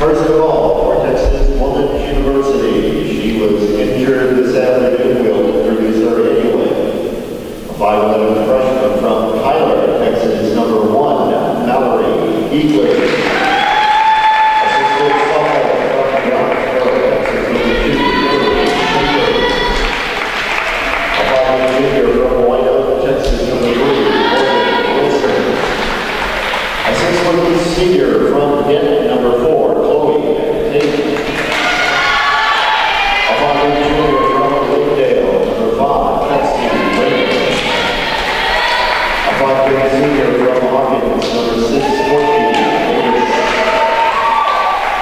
First of all, for Texas Women's University, she was injured this afternoon. We'll introduce her anyway. A 5'11" freshman from Tyler, Texas, number 1, Mallory Eagler. Senior from Denton, number 4, Chloe Tate. A 5'8" junior from Wooddale, number 5, Betsy Raymond. A 5'8" senior from Hawkins, number 6, Courtney Davis.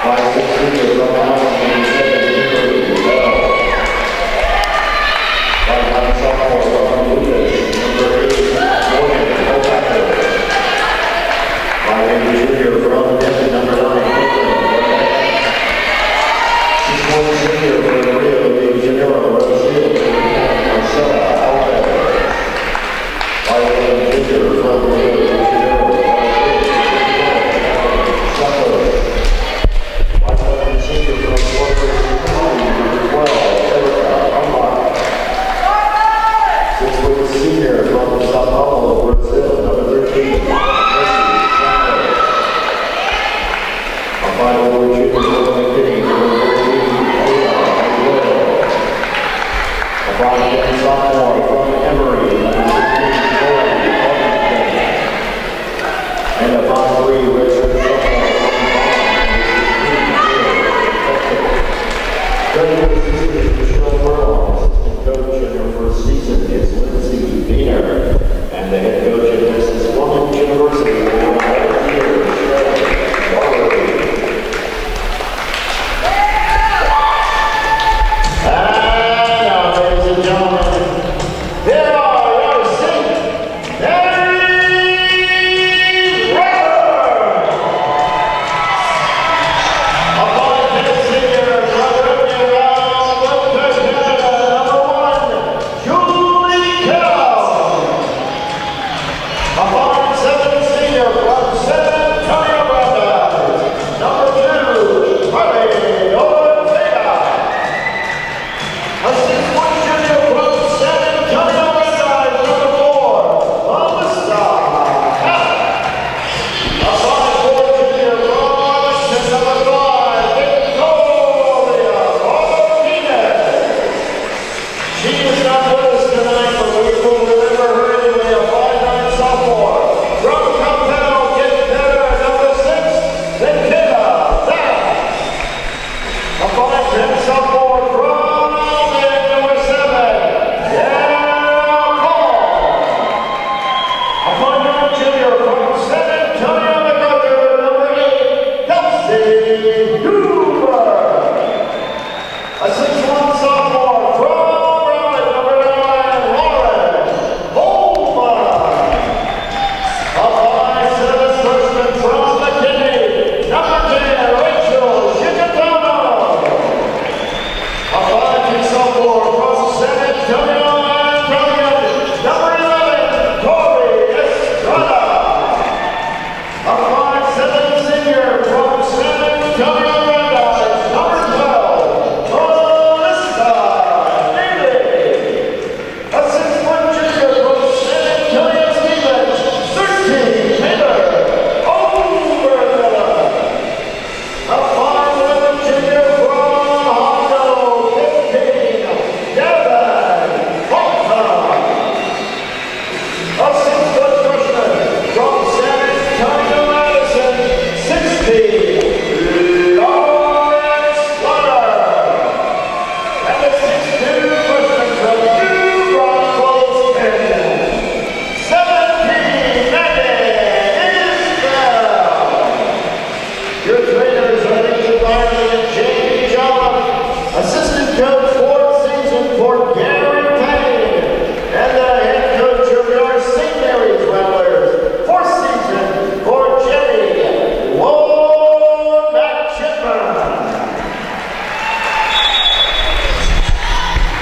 5'6" senior from Allen, number 7, Hickory Bell. 5'9" sophomore from Lucas, number 8, Morgan O'Packer. 5'8" junior from Denton, number 9, Brooklyn. 6'1" senior from Rio de Janeiro, Brazil, Marcela Alvarez. 5'11" junior from Rio de Janeiro, Brazil, 5'11" senior from Puerto Rico, number 12, Erica Amar. 6' senior from Sao Paulo, Brazil, number 13, 5'4" junior from McKinney, number 13, a 5'10" sophomore from Emory, number 16, Corey Covington. And a 5'3" redshirt sophomore from Texas. Is Michelle Furlong, assistant coach in her first season is Lindsay Diener, and the head coach at Texas Women's University for 11 years,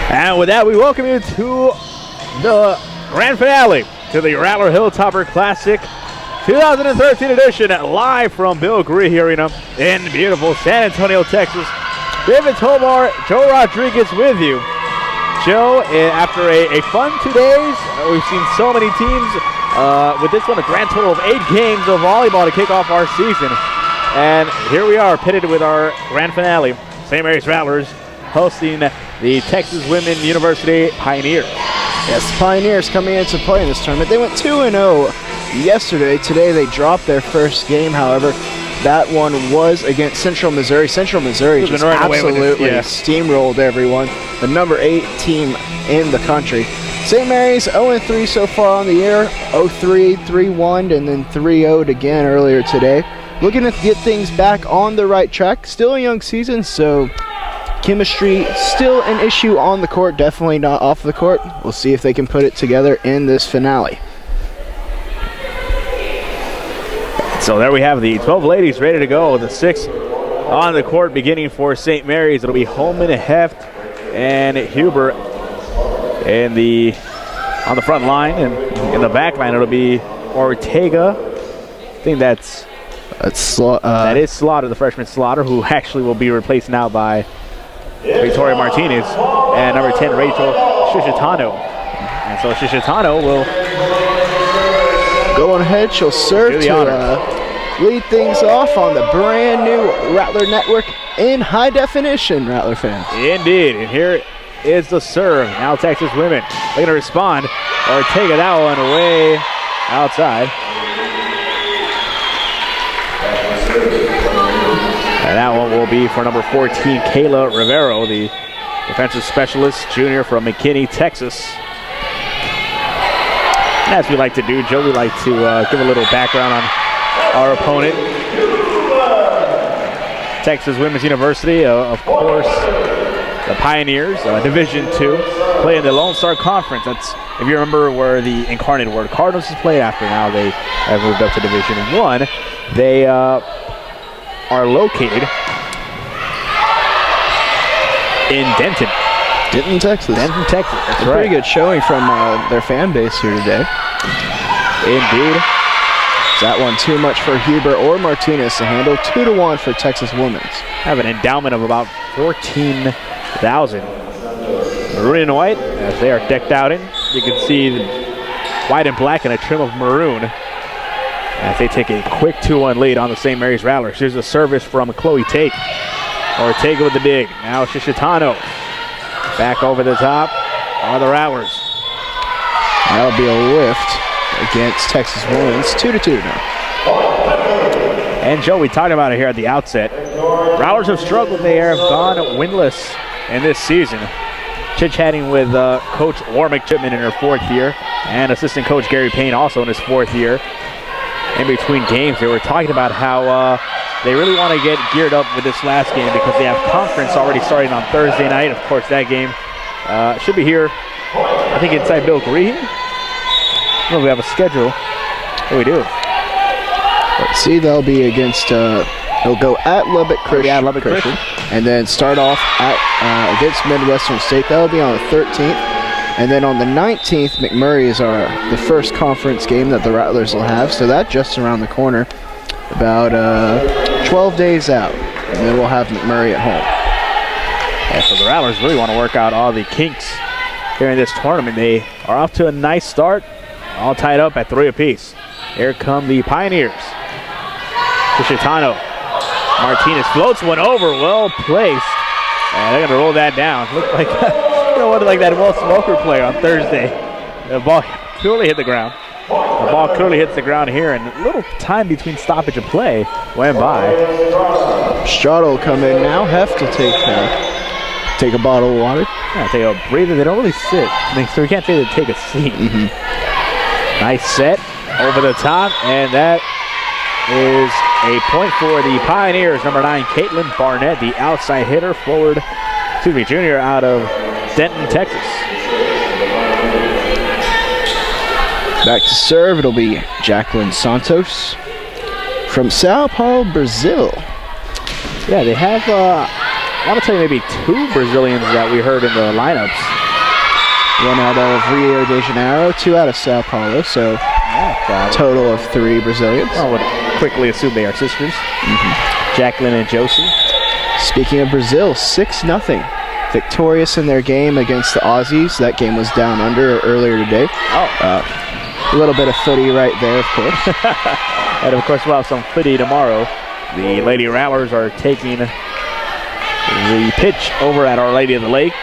And with that, we welcome you to the grand finale to the Rattler Hilltopper Classic 2013 edition, live from Bill Green Arena in beautiful San Antonio, Texas. David Tomar, Joe Rodriguez with you. Joe, after a fun 2 days, we've seen so many teams. With this one, a grand total of 8 games of volleyball to kick off our season. And here we are, pitted with our grand finale. St. Mary's Rattlers hosting the Texas Women University Pioneers. Yes, the Pioneers coming into play in this tournament. They went 2-0 yesterday. Today they dropped their first game, however. That one was against Central Missouri. Central Missouri just absolutely steamrolled everyone. The number 8 team in the country. St. Mary's 0-3 so far on the year. 0-3, 3-1, and then 3-0 again earlier today. Looking to get things back on the right track. Still a young season, so chemistry still an issue on the court. Definitely not off the court. We'll see if they can put it together in this finale. So there we have the 12 ladies ready to go. The 6 on the court beginning for St. Mary's. It'll be Holman, Heft, and Huber on the front line. And in the back line, it'll be Ortega. I think that is Slaughter, the freshman Slaughter, who actually will be replaced now by Victoria Martinez. And number 10, Rachel Shishitano. And so Shishitano will go on ahead. She'll serve to lead things off on the brand new Rattler Network in high definition, Rattler fans. Indeed. And here is the serve. Now Texas women looking to respond. Ortega, that one way outside. And that one will be for number 14, Kayla Rivero, the defensive specialist junior from McKinney, Texas. And as we like to do, Joe, we like to give a little background on our opponent. Texas Women's University, of course, the Pioneers, Division II, play in the Lone Star Conference. That's, if you remember, where the Incarnate Word Cardinals is played after. Now they have moved up to Division I. They are located in Denton. Denton, Texas. Denton, Texas. That's right. Pretty good showing from their fan base here today. Indeed. Is that one too much for Huber or Martinez to handle? 2-1 for Texas Women's. Have an endowment of about 14,000. Maroon and white, as they are decked out in. You can see the white and black and a trim of maroon as they take a quick 2-1 lead on the St. Mary's Rattlers. Here's a service from Chloe Tate. Ortega with the dig. Now Shishitano. Back over the top are the Rattlers. That'll be a lift against Texas Women's. 2-2 now. And Joe, we talked about it here at the outset. Rattlers have struggled. They have gone winless in this season. Chit-chatting with Coach Laura McChipman in her 4th year and assistant coach Gary Payne also in his 4th year. In between games, they were talking about how they really want to get geared up with this last game because they have conference already starting on Thursday night. Of course, that game should be here, I think, inside Bill Green. I don't know if we have a schedule. Oh, we do. Let's see, they'll be against, they'll go at Lubbock Christian. And then start off against Midwestern State. That'll be on the 13th. And then on the 19th, McMurray is the first conference game that the Rattlers will have. So that's just around the corner, about 12 days out. And then we'll have McMurray at home. Yeah, so the Rattlers really want to work out all the kinks here in this tournament. They are off to a nice start, all tied up at 3 apiece. Here come the Pioneers. Shishitano. Martinez floats one over, well placed. And they're going to roll that down. Looked like like that Will Smoker play on Thursday. The ball clearly hit the ground. The ball clearly hits the ground here, and a little time between stoppage of play went by. Strada will come in now. Heft will take a bottle of water. Yeah, take a breather. They don't really sit, so we can't say they take a seat. Nice set over the top, and that is a point for the Pioneers. Number 9, Caitlin Barnett, the outside hitter, junior out of Denton, Texas. Back to serve, it'll be Jacqueline Santos from Sao Paulo, Brazil. Yeah, they have, I want to tell you, maybe 2 Brazilians that we heard in the lineups. One out of Rio de Janeiro, 2 out of Sao Paulo, so Total of 3 Brazilians. I would quickly assume they are sisters. Jacqueline and Josie. Speaking of Brazil, 6-0. Victorious in their game against the Aussies. That game was down under earlier today. A little bit of footy right there, of course. And of course, we'll have some footy tomorrow. The Lady Rattlers are taking the pitch over at Our Lady of the Lake.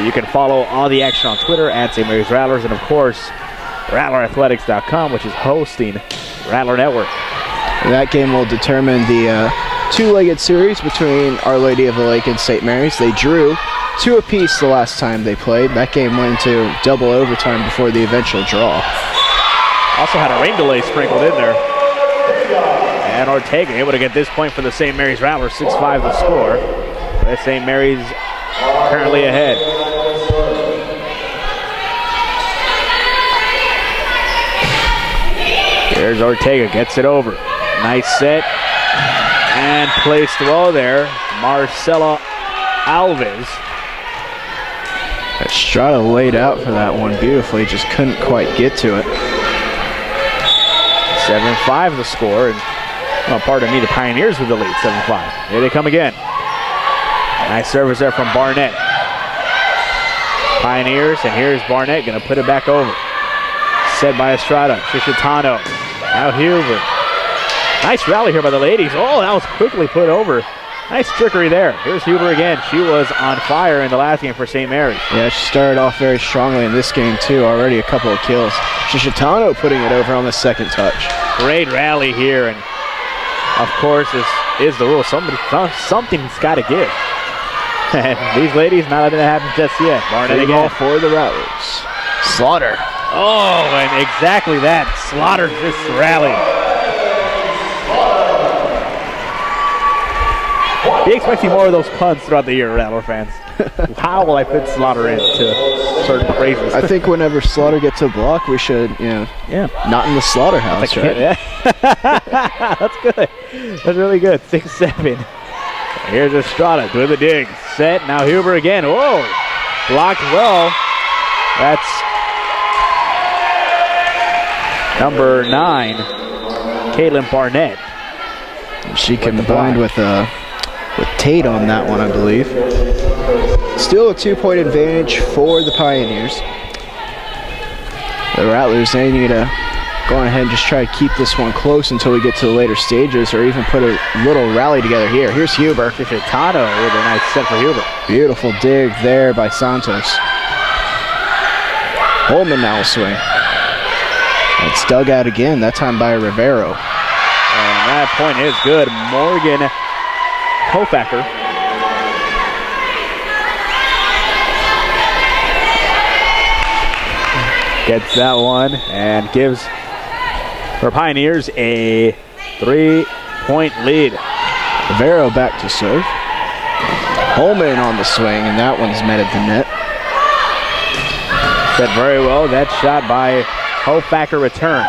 You can follow all the action on Twitter at St. Mary's Rattlers, and of course, RattlerAthletics.com, which is hosting Rattler Network. And that game will determine the two-legged series between Our Lady of the Lake and St. Mary's. They drew 2 apiece the last time they played. That game went into double overtime before the eventual draw. Also had a rain delay sprinkled in there. And Ortega able to get this point for the St. Mary's Rattlers, 6-5 the score. But St. Mary's currently ahead. Here's Ortega, gets it over. Nice set. And placed well there. Marcela Alves. Estrada laid out for that one beautifully, just couldn't quite get to it. 7-5 the score. And pardon me, the Pioneers with the lead, 7-5. Here they come again. Nice service there from Barnett. Pioneers, and here's Barnett going to put it back over. Set by Estrada. Shishitano. Now Huber. Nice rally here by the ladies. Oh, that was quickly put over. Nice trickery there. Here's Huber again. She was on fire in the last game for St. Mary's. Yeah, she started off very strongly in this game too. Already a couple of kills. Shishitano putting it over on the second touch. Great rally here, and of course, is the rule. Something's got to give. And these ladies, not letting it happen just yet. Barnett again for the Rattlers. Slaughter. Oh, and exactly that. Slaughter just rallied. Be expecting more of those puns throughout the year, Rattler fans. How will I fit Slaughter into certain phrases? I think whenever Slaughter gets a block, we should, not in the slaughterhouse, right? Yeah. That's good. That's really good. 6-7. Here's Estrada doing the dig. Set. Now Huber again. Whoa. Blocked well. That's number 9, Caitlin Barnett. She combined with Tate on that one, I believe. Still a 2-point advantage for the Pioneers. The Rattlers, they need to go ahead and just try to keep this one close until we get to the later stages, or even put a little rally together here. Here's Huber. Shishitano with a nice set for Huber. Beautiful dig there by Santos. Holman now will swing. It's dug out again, that time by Rivero. And that point is good. Morgan Hofacker. Gets that one and gives her Pioneers a 3-point lead. Rivero back to serve. Holman on the swing, and that one's met at the net. Set very well. That shot by Hofacker return.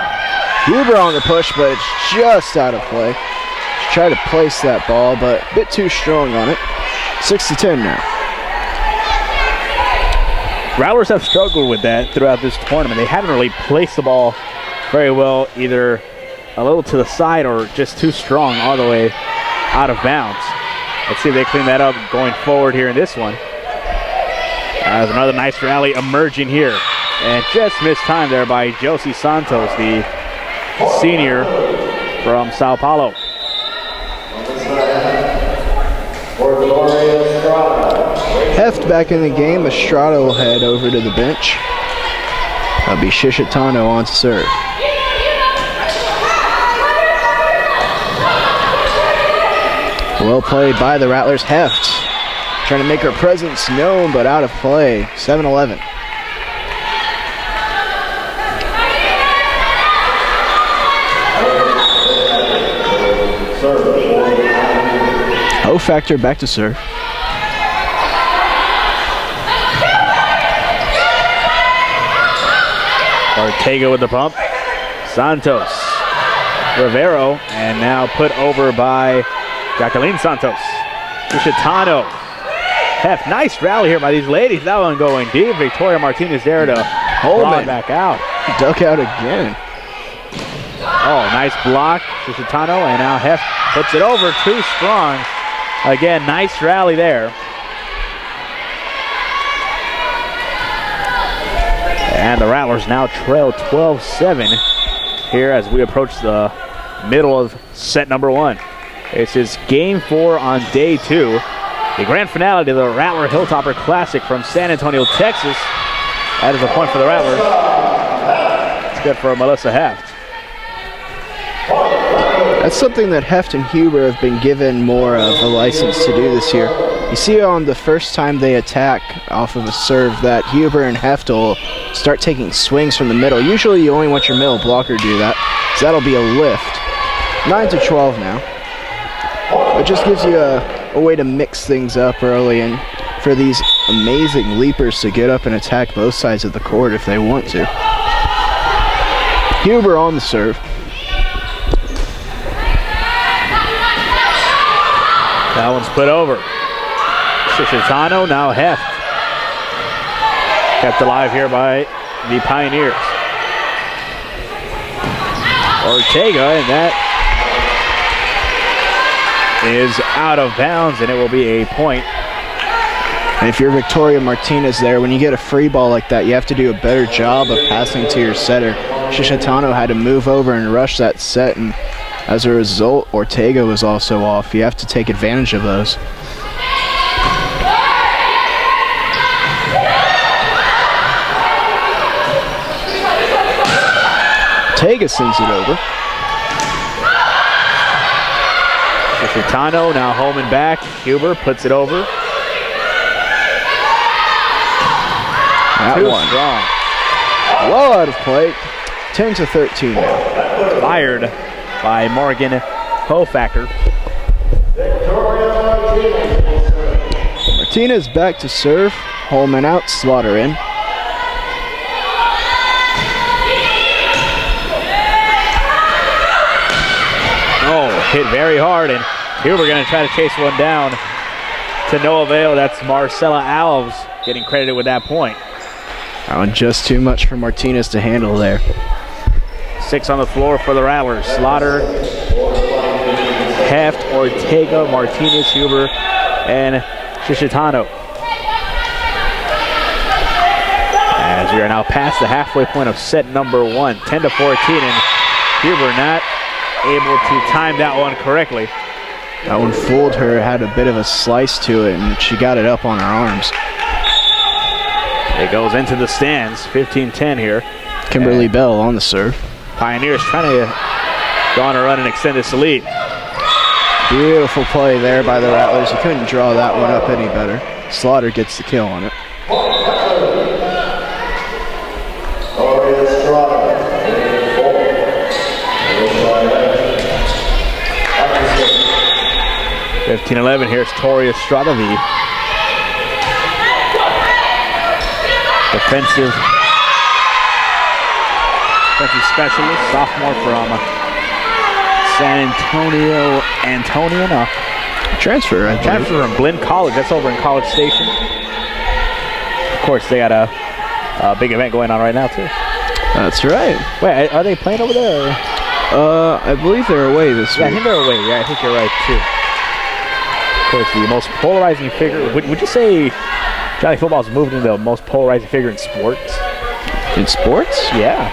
Huber on the push, but it's just out of play. She tried to place that ball, but a bit too strong on it. 6-10 now. Rattlers have struggled with that throughout this tournament. They haven't really placed the ball very well, either a little to the side or just too strong all the way out of bounds. Let's see if they clean that up going forward here in this one. There's another nice rally emerging here. And just missed time there by Josie Santos, the senior from Sao Paulo. Heft back in the game. Estrada will head over to the bench. That'll be Shishitano on to serve. Well played by the Rattlers. Heft trying to make her presence known, but out of play. 7-11. Factor back to serve. Ortega with the pump. Santos. Rivero, and now put over by Jacqueline Santos. Shishitano. Heft, nice rally here by these ladies. That one going deep. Victoria Martinez there to hold it back out. Duck out again. Oh, nice block. Shishitano, and now Heft puts it over. Too strong. Again, nice rally there. And the Rattlers now trail 12-7 here as we approach the middle of set number 1. This is game 4 on day 2. The grand finale to the Rattler Hilltopper Classic from San Antonio, Texas. That is a point for the Rattlers. It's good for Melissa Heft. That's something that Heft and Huber have been given more of a license to do this year. You see on the first time they attack off of a serve that Huber and Heft will start taking swings from the middle. Usually you only want your middle blocker to do that, so that'll be a lift. 9-12 now. It just gives you a way to mix things up early and for these amazing leapers to get up and attack both sides of the court if they want to. Huber on the serve. That one's put over. Shishitano, now Heft. Kept alive here by the Pioneers. Ortega, and that is out of bounds, and it will be a point. And if you're Victoria Martinez there, when you get a free ball like that, you have to do a better job of passing to your setter. Shishitano had to move over and rush that set, and as a result, Ortega was also off. You have to take advantage of those. Ortega sends it over. Shishitano now home and back. Huber puts it over. That Too one. strong. Well out of play. 10-13 now. Fired by Morgan Hofactor. Martinez back to serve. Holman out, Slaughter in. Oh, hit very hard, and here we're going to try to chase one down to no avail. That's Marcella Alves getting credited with that point. That one just too much for Martinez to handle there. 6 on the floor for the Rattlers. Slaughter, Heft, Ortega, Martinez, Huber, and Shishitano. As we are now past the halfway point of set number 1, 10-14, and Huber not able to time that one correctly. That one fooled her, had a bit of a slice to it, and she got it up on her arms. It goes into the stands, 15-10 here. Kimberly Bell on the serve. Pioneers trying to go on a run and extend this lead. Beautiful play there by the Rattlers. You couldn't draw that one up any better. Slaughter gets the kill on it. Tori 15-11, here's Tori Estrada, the defensive specialist, sophomore from San Antonio, Transfer, I believe. Transfer from Blinn College. That's over in College Station. Of course, they got a big event going on right now, too. That's right. Wait, are they playing over there? I believe they're away this week. Yeah, I think they're away. Yeah, I think you're right, too. Of course, the most polarizing figure. Would you say Johnny Football's moved into the most polarizing figure in sports? In sports? Yeah.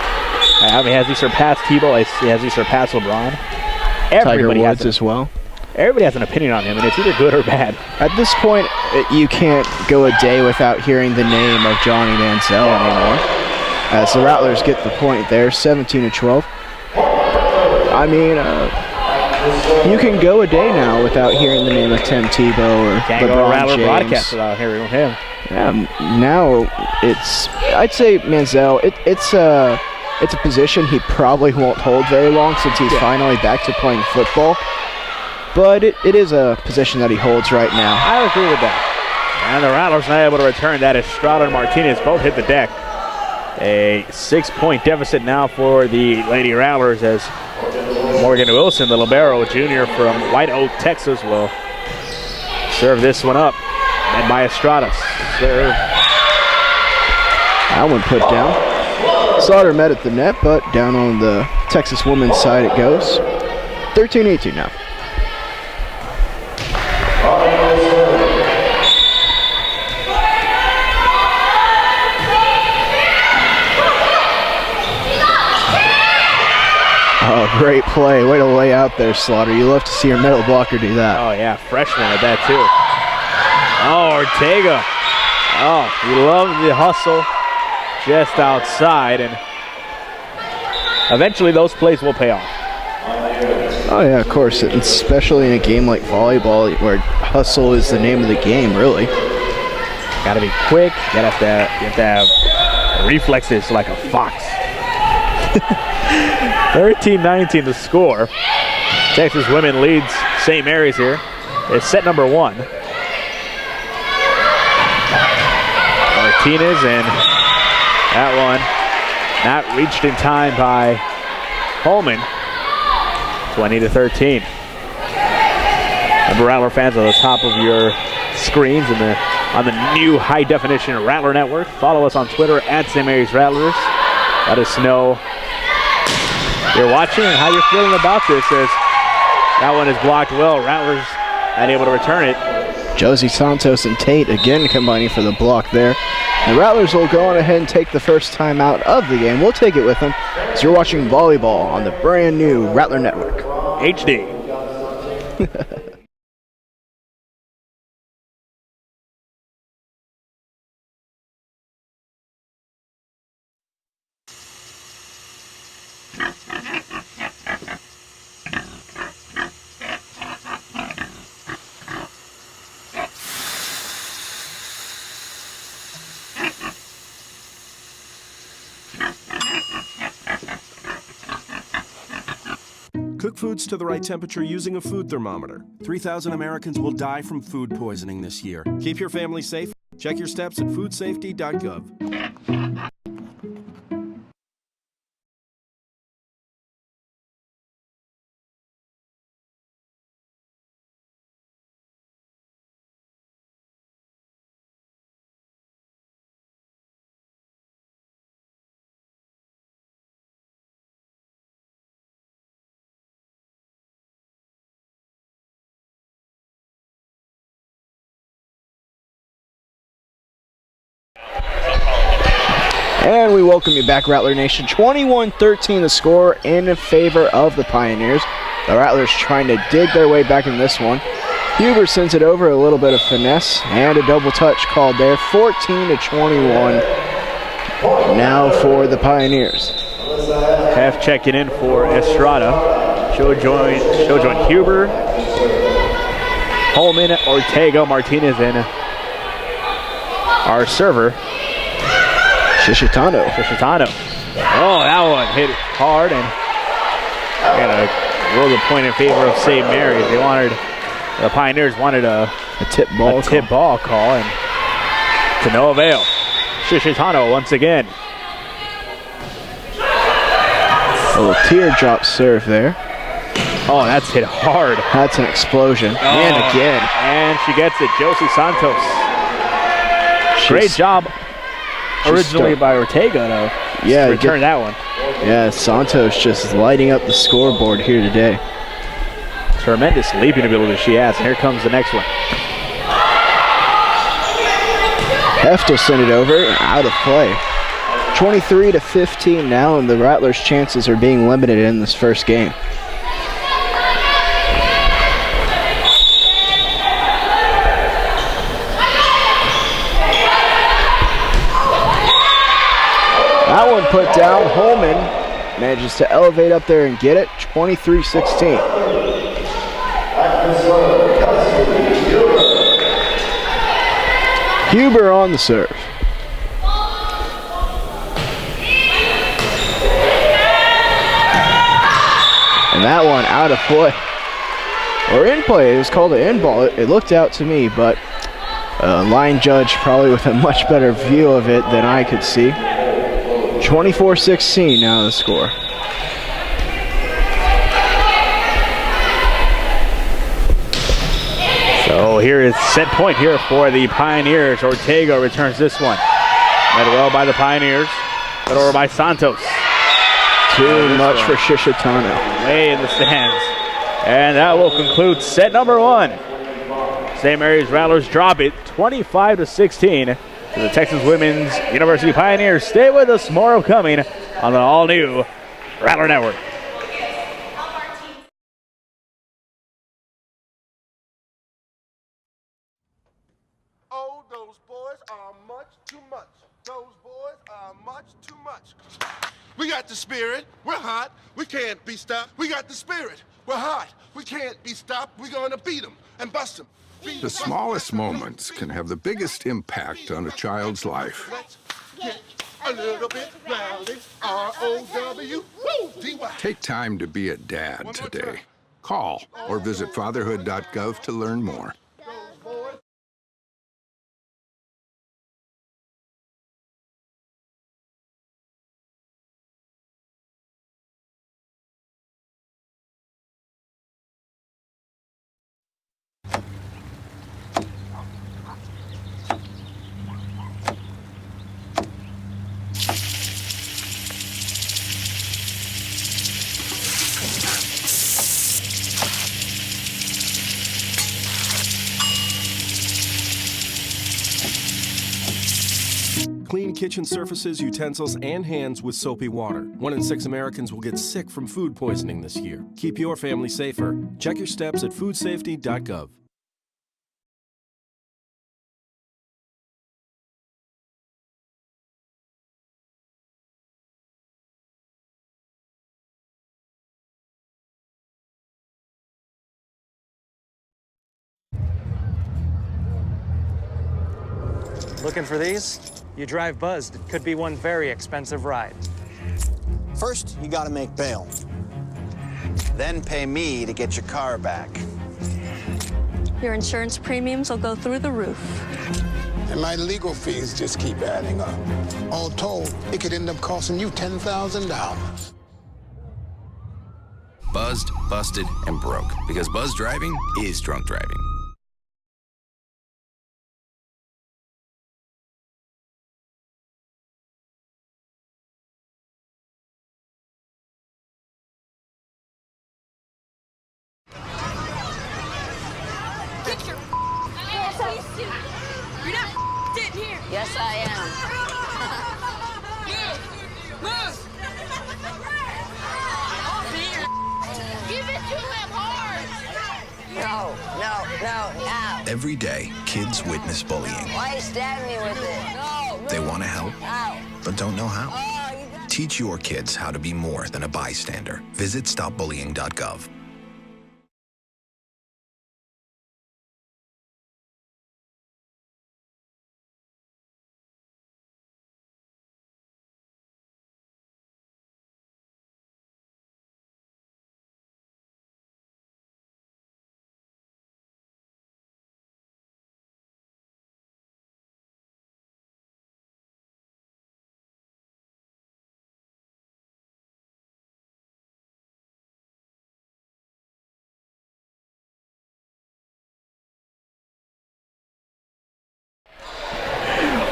I mean, has he surpassed Tebow? Has he surpassed LeBron? Tiger Woods as well. Everybody has an opinion on him, and it's either good or bad. At this point, you can't go a day without hearing the name of Johnny Manziel anymore. As the Rattlers get the point there, 17-12. I mean, you can go a day now without hearing the name of Tim Tebow or Can't LeBron go a Rattler James. broadcast without hearing him. Now I'd say Manziel, it's a position he probably won't hold very long since he's finally back to playing football. But it is a position that he holds right now. I agree with that. And the Rattlers not able to return that. Estrada and Martinez both hit the deck. A 6-point deficit now for the Lady Rattlers as Morgan Wilson, the libero junior from White Oak, Texas, will serve this one up. And by Estrada. Serve. That one put down. Slaughter met at the net, but down on the Texas women's side it goes. 13-18 now. Oh, great play. Way to lay out there, Slaughter. You love to see your middle blocker do that. Oh, yeah, freshman at that, too. Oh, Ortega. Oh, you love the hustle just outside, and eventually those plays will pay off. Oh, yeah, of course, especially in a game like volleyball where hustle is the name of the game, really. Got to be quick. You have to have reflexes like a fox. 13-19 the score. Texas women leads St. Mary's here. It's set number 1. Martinez, and that one not reached in time by Holman. 20-13. Remember, Rattler fans, on the top of your screens and on the new high-definition Rattler Network. Follow us on Twitter at St. Mary's Rattlers. Let us know you're watching and how you're feeling about this, as that one is blocked well. Rattlers unable to return it. Josie Santos and Tate again combining for the block there. The Rattlers will go on ahead and take the first time out of the game. We'll take it with them as you're watching volleyball on the brand new Rattler Network. HD. Cook foods to the right temperature using a food thermometer. 3,000 Americans will die from food poisoning this year. Keep your family safe. Check your steps at foodsafety.gov. And we welcome you back, Rattler Nation. 21-13 the score in favor of the Pioneers. The Rattlers trying to dig their way back in this one. Huber sends it over, a little bit of finesse, and a double touch called there. 14-21 now for the Pioneers. Half checking in for Estrada. She'll join Huber, Holman, Ortega, Martinez, and our server, Shishitano. Oh, that one hit hard, and got to roll the point in favor of St. Mary's. The Pioneers wanted a tip ball call, and to no avail. Shishitano once again. A little teardrop serve there. Oh, that's hit hard. That's an explosion. And again. And she gets it. Josie Santos. Great job originally by Ortega, though. Yeah, return that one. Yeah, Santos just lighting up the scoreboard here today. Tremendous leaping ability she has. And here comes the next one. Heft will send it over, out of play. 23-15 now, and the Rattlers' chances are being limited in this first game. That one put down. Holman manages to elevate up there and get it. 23-16. Huber on the serve. And that one out of play. Or in play. It was called an in ball. It looked out to me, but line judge probably with a much better view of it than I could see. 24-16 now the score. So here is set point here for the Pioneers. Ortega returns this one. Led well by the Pioneers. Good over by Santos. Too much for Shishitano. Way in the stands. And that will conclude set number 1. St. Mary's Rattlers drop it 25-16 to the Texas Women's University Pioneers. Stay with us, more coming on the all-new Rattler Network. Oh, those boys are much too much. Those boys are much too much. We got the spirit. We're hot. We can't be stopped. We got the spirit. We're hot. We can't be stopped. We're going to beat them and bust them. The smallest moments can have the biggest impact on a child's life. Let's get a little bit rowdy. R-O-W-D-Y. Take time to be a dad today. Call or visit fatherhood.gov to learn more. Clean kitchen surfaces, utensils, and hands with soapy water. 1 in 6 Americans will get sick from food poisoning this year. Keep your family safer. Check your steps at foodsafety.gov. Looking for these? You drive Buzzed. It could be one very expensive ride. First, you gotta make bail. Then pay me to get your car back. Your insurance premiums will go through the roof. And my legal fees just keep adding up. All told, it could end up costing you $10,000. Buzzed, busted, and broke. Because buzz driving is drunk driving. Get your ass out. You're not sitting here. Yes, I am. Move. Give it to him hard. No. Every day, kids witness bullying. Why you stab me with it? No. They want to help, Ow. but don't know how. Oh, you got... Teach your kids how to be more than a bystander. Visit stopbullying.gov.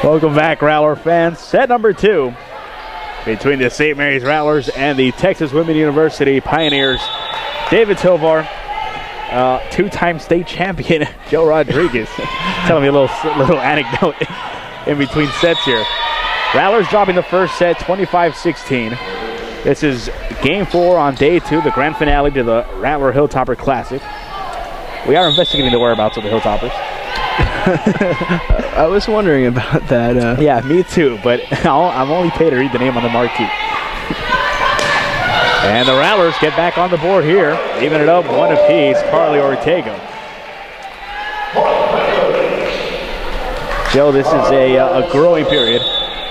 Welcome back, Rattler fans. Set number 2 between the St. Mary's Rattlers and the Texas Women University Pioneers. David Tovar, two-time state champion Joe Rodriguez, telling me a little anecdote in between sets here. Rattlers dropping the first set 25-16. This is game 4 on day 2, the grand finale to the Rattler Hilltopper Classic. We are investigating the whereabouts of the Hilltoppers. I was wondering about that. Yeah, me too, but I'm only paid to read the name on the marquee. And the Rattlers get back on the board here, even it up 1 apiece. Carly Ortega. Joe, this is a growing period,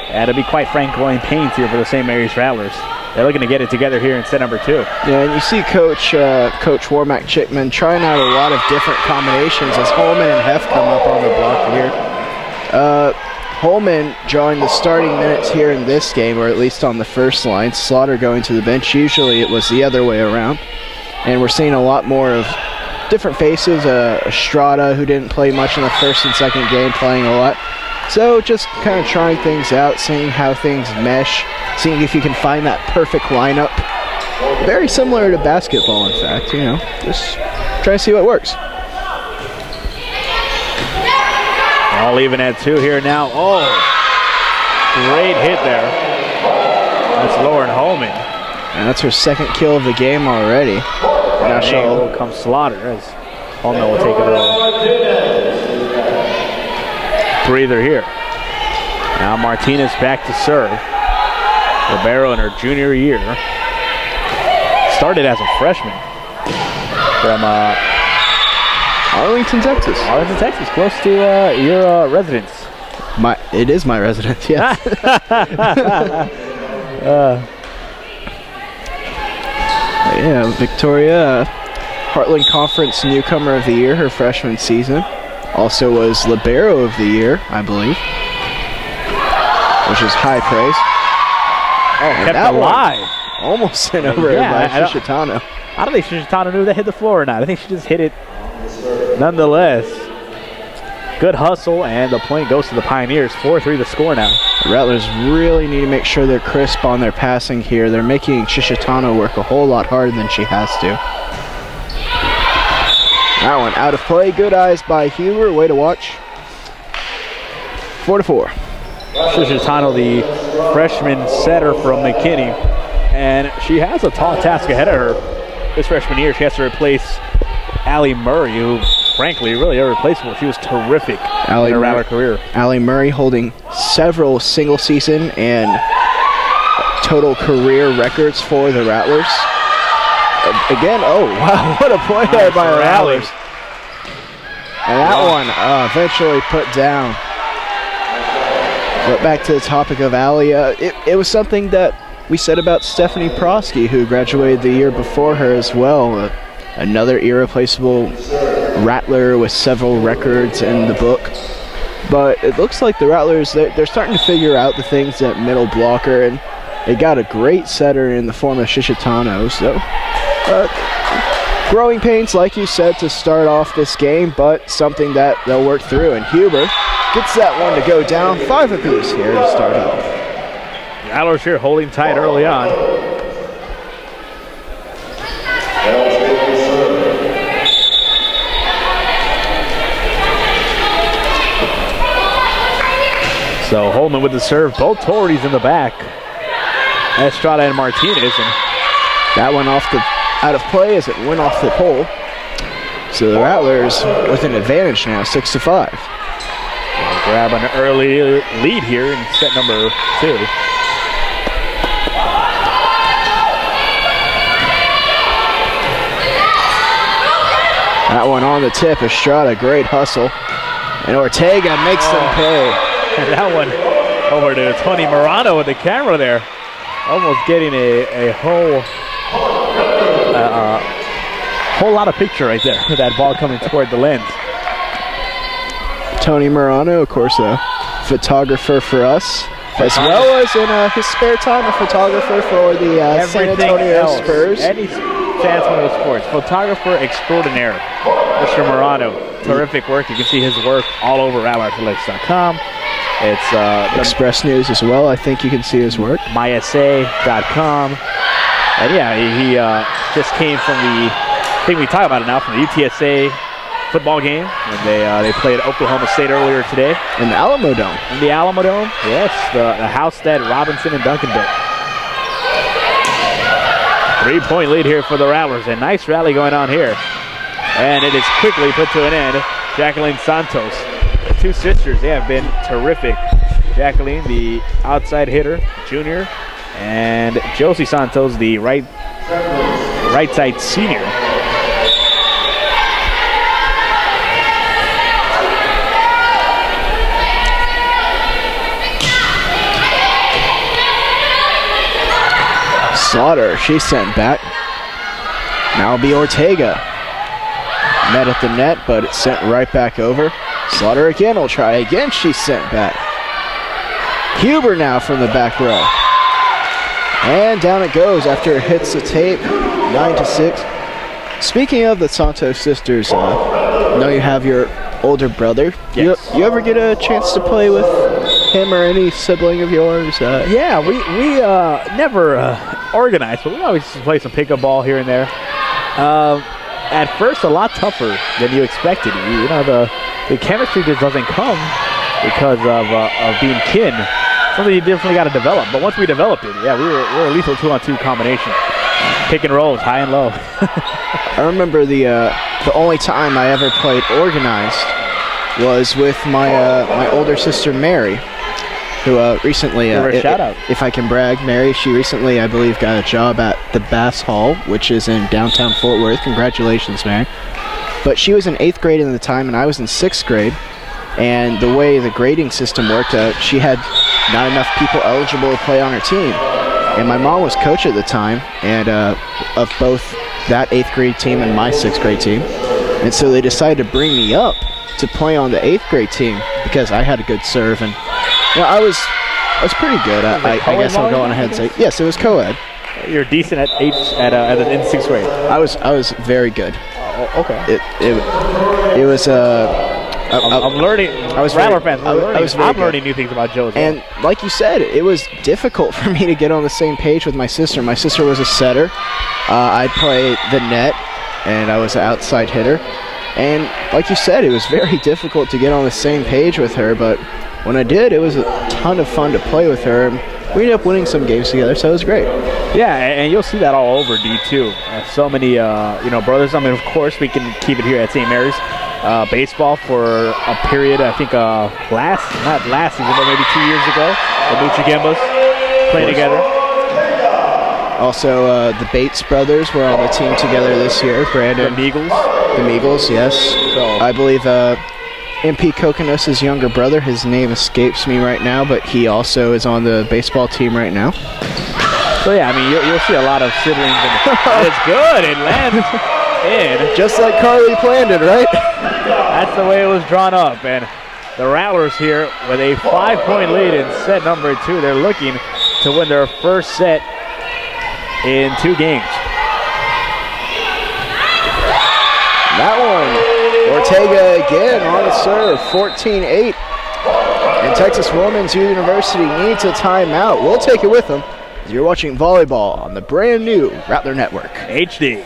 and to be quite frank, growing pains here for the St. Mary's Rattlers. They're looking to get it together here in set number 2. Yeah, and you see Coach Warmack Chickman trying out a lot of different combinations as Holman and Heff come up on the block here. Holman drawing the starting minutes here in this game, or at least on the first line. Slaughter going to the bench. Usually it was the other way around. And we're seeing a lot more of different faces. Estrada, who didn't play much in the first and second game, playing a lot. So just kind of trying things out, seeing how things mesh, seeing if you can find that perfect lineup. Very similar to basketball, in fact, you know, just trying to see what works. All even at 2 here now. Oh, great hit there. That's Lauren Holman. And that's her second kill of the game already. Now she'll come Slaughter as Holman will take a little breather here. Now Martinez back to serve. Ribeiro in her junior year. Started as a freshman from Arlington, Texas. Arlington, Texas, close to your residence. It is my residence, yes. Yeah, Victoria, Heartland Conference Newcomer of the Year, her freshman season. Also was Libero of the Year, I believe, which is high praise. Oh, and kept alive. Almost sent over by Shishitano. I don't think Shishitano knew that hit the floor or not. I think she just hit it nonetheless. Good hustle, and the point goes to the Pioneers. 4-3 the score now. The Rattlers really need to make sure they're crisp on their passing here. They're making Shishitano work a whole lot harder than she has to. That one out of play. Good eyes by Huber. Way to watch. 4-4. Shishitano, the freshman setter from McKinney, and she has a tall task ahead of her this freshman year. She has to replace Allie Murray, who frankly really irreplaceable. She was terrific in her Rattler career. Allie Murray holding several single season and total career records for the Rattlers. Again, oh wow, what a play there by the Rattlers. And that one eventually put down. But back to the topic of Allie, it was something that we said about Stephanie Prosky, who graduated the year before her as well. Another irreplaceable Rattler with several records in the book. But it looks like the Rattlers, they're starting to figure out the things at middle blocker, and they got a great setter in the form of Shishitano. So, growing pains, like you said, to start off this game, but something that they'll work through. And Huber gets that one to go down. 5 apiece here to start off. Rattlers here holding tight early on. So Holman with the serve, both Tories in the back. Estrada and Martinez, and that one out of play as it went off the pole. So the Rattlers with an advantage now, 6-5. Grab an early lead here in set number 2. That one on the tip, Estrada, great hustle. And Ortega makes them pay. And that one over to Tony Morano with the camera there. Almost getting a whole lot of picture right there with that ball coming toward the lens. Tony Morano, of course, a photographer for us, as well as in his spare time, a photographer for the San Antonio Spurs. Any San Antonio Sports. Photographer extraordinaire, Mr. Morano. Terrific work. You can see his work all over RattlerAthletics.com. It's Express News as well. I think you can see his work. MySA.com. And yeah, he just came from the thing we talk about it now, from the UTSA football game when they played Oklahoma State earlier today. In the Alamo Dome. In the Alamo Dome, yes, the house that Robinson and Duncan built. 3-point lead here for the Rattlers. A nice rally going on here. And it is quickly put to an end. Jacqueline Santos. The two sisters, they have been terrific. Jacqueline, the outside hitter, junior, and Josie Santos, the right side senior. Slaughter, she's sent back. Now it'll be Ortega. Met at the net, but it's sent right back over. Slaughter again will try again. She's sent back. Huber now from the back row. And down it goes after it hits the tape. 9-6. Speaking of the Santos sisters, I know you have your older brother. Yes. You ever get a chance to play with him or any sibling of yours? Yeah, we never organized, but we always play some pickup ball here and there. At first, a lot tougher than you expected. You know, the chemistry just doesn't come because of being kin. Something you definitely got to develop. But once we developed it, yeah, we were a lethal 2-on-2 combination. Pick and rolls, high and low. I remember the only time I ever played organized was with my older sister Mary, who recently, shout out. If I can brag, Mary, she recently, I believe, got a job at the Bass Hall, which is in downtown Fort Worth. Congratulations, Mary. But she was in 8th grade at the time, and I was in 6th grade. And the way the grading system worked, she had not enough people eligible to play on her team. And my mom was coach at the time, and of both that 8th grade team and my 6th grade team. And so they decided to bring me up to play on the 8th grade team because I had a good serve, and I was pretty good. I guess I'll go on ahead and say yes. It was co-ed. You're decent at in 6th grade. I was very good. Oh, okay. It was I'm learning. I was Rattler fans. I'm good. learning new things about Joe as well. And like you said, it was difficult for me to get on the same page with my sister. My sister was a setter. I'd play the net, and I was an outside hitter. And like you said, it was very difficult to get on the same page with her. But when I did, it was a ton of fun to play with her. We ended up winning some games together, so it was great. Yeah, and you'll see that all over D2. So many, brothers. I mean, of course, we can keep it here at St. Mary's. Baseball for a period, I think, not last season, but maybe 2 years ago. The Moochie Gimbas playing together. Also, the Bates brothers were on the team together this year. Brandon. The Meagles. The Meagles, yes. So I believe MP Kokonos' younger brother, his name escapes me right now, but he also is on the baseball team right now. So, yeah, I mean, you'll see a lot of siblings. And it's good. It lands in. Just like Carly planned it, right? That's the way it was drawn up. And the Rattlers here with a 5-point lead in set number 2. They're looking to win their first set in 2 games. That one, Ortega again on the serve, 14-8. And Texas Women's University needs a timeout. We'll take it with them. You're watching volleyball on the brand new Rattler Network. HD.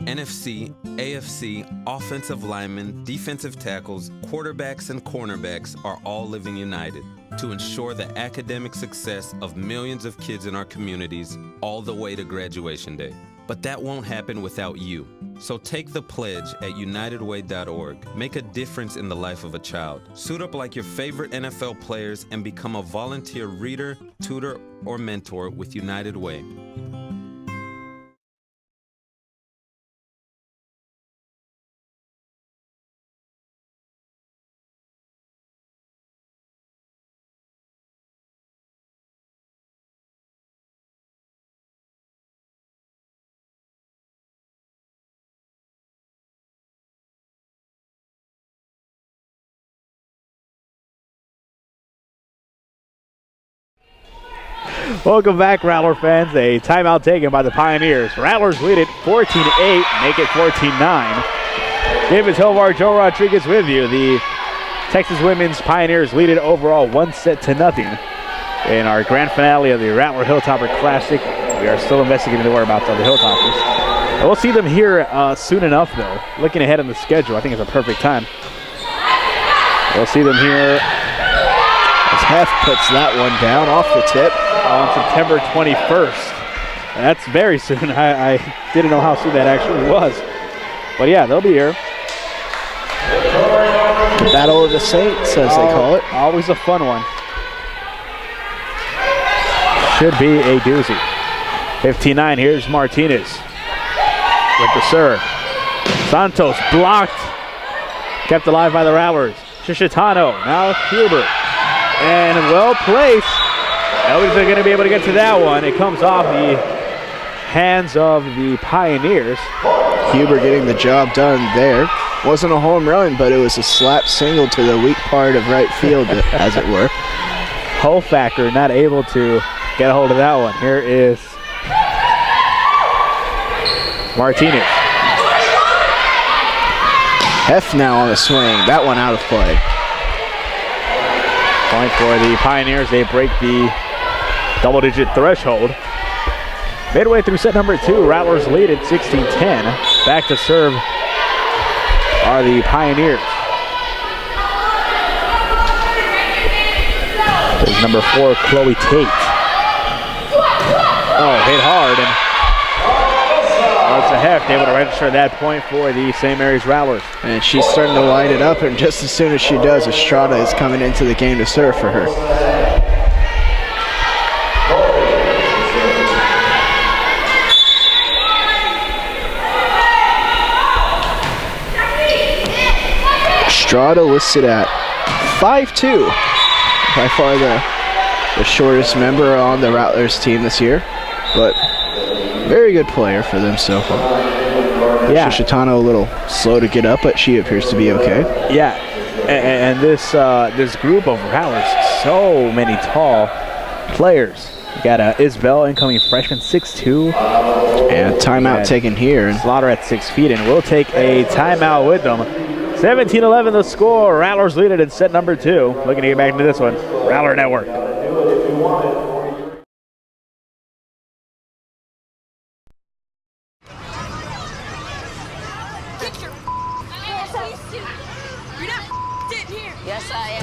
NFC, AFC, offensive linemen, defensive tackles, quarterbacks, and cornerbacks are all living united to ensure the academic success of millions of kids in our communities all the way to graduation day. But that won't happen without you. So take the pledge at unitedway.org. Make a difference in the life of a child. Suit up like your favorite NFL players and become a volunteer reader, tutor, or mentor with United Way. Welcome back, Rattler fans. A timeout taken by the Pioneers. Rattlers lead it 14-8, make it 14-9. David Tovar, Joe Rodriguez with you. The Texas Women's Pioneers lead it overall 1-0 in our grand finale of the Rattler Hilltopper Classic. We are still investigating the whereabouts of the Hilltoppers. And we'll see them here soon enough, though. Looking ahead on the schedule, I think it's a perfect time. We'll see them here. As Hef puts that one down off the tip. On September 21st. That's very soon. I didn't know how soon that actually was. But yeah, they'll be here. The Battle of the Saints, as they call it. Always a fun one. Should be a doozy. 15-9, here's Martinez with the serve. Santos blocked. Kept alive by the Rattlers. Shishitano, now Huber. And well placed. Nobody's going to be able to get to that one. It comes off the hands of the Pioneers. Huber getting the job done there. Wasn't a home run, but it was a slap single to the weak part of right field, as it were. Hofacker not able to get a hold of that one. Here is Martinez. Heff now on the swing. That one out of play. Point for the Pioneers. They break the double-digit threshold. Midway through set number 2, Rattlers lead at 16-10. Back to serve are the Pioneers. There's number 4, Chloe Tate. Oh, hit hard, and it's a Heft able to register that point for the St. Mary's Rattlers. And she's starting to light it up, and just as soon as she does, Estrada is coming into the game to serve for her. Estrada listed at 5'2", by far the shortest member on the Rattlers team this year, but very good player for them so far. Yeah. Shishitano a little slow to get up, but she appears to be okay. Yeah, and this group of Rattlers, so many tall players. You got Isabel, incoming freshman, 6'2". And timeout taken here. And Slaughter at 6 feet, and we'll take a timeout with them. 17-11 the score. Rattlers lead it in set number 2. Looking to get back into this one. Rattler Network. You're not sitting here. Yes, I am.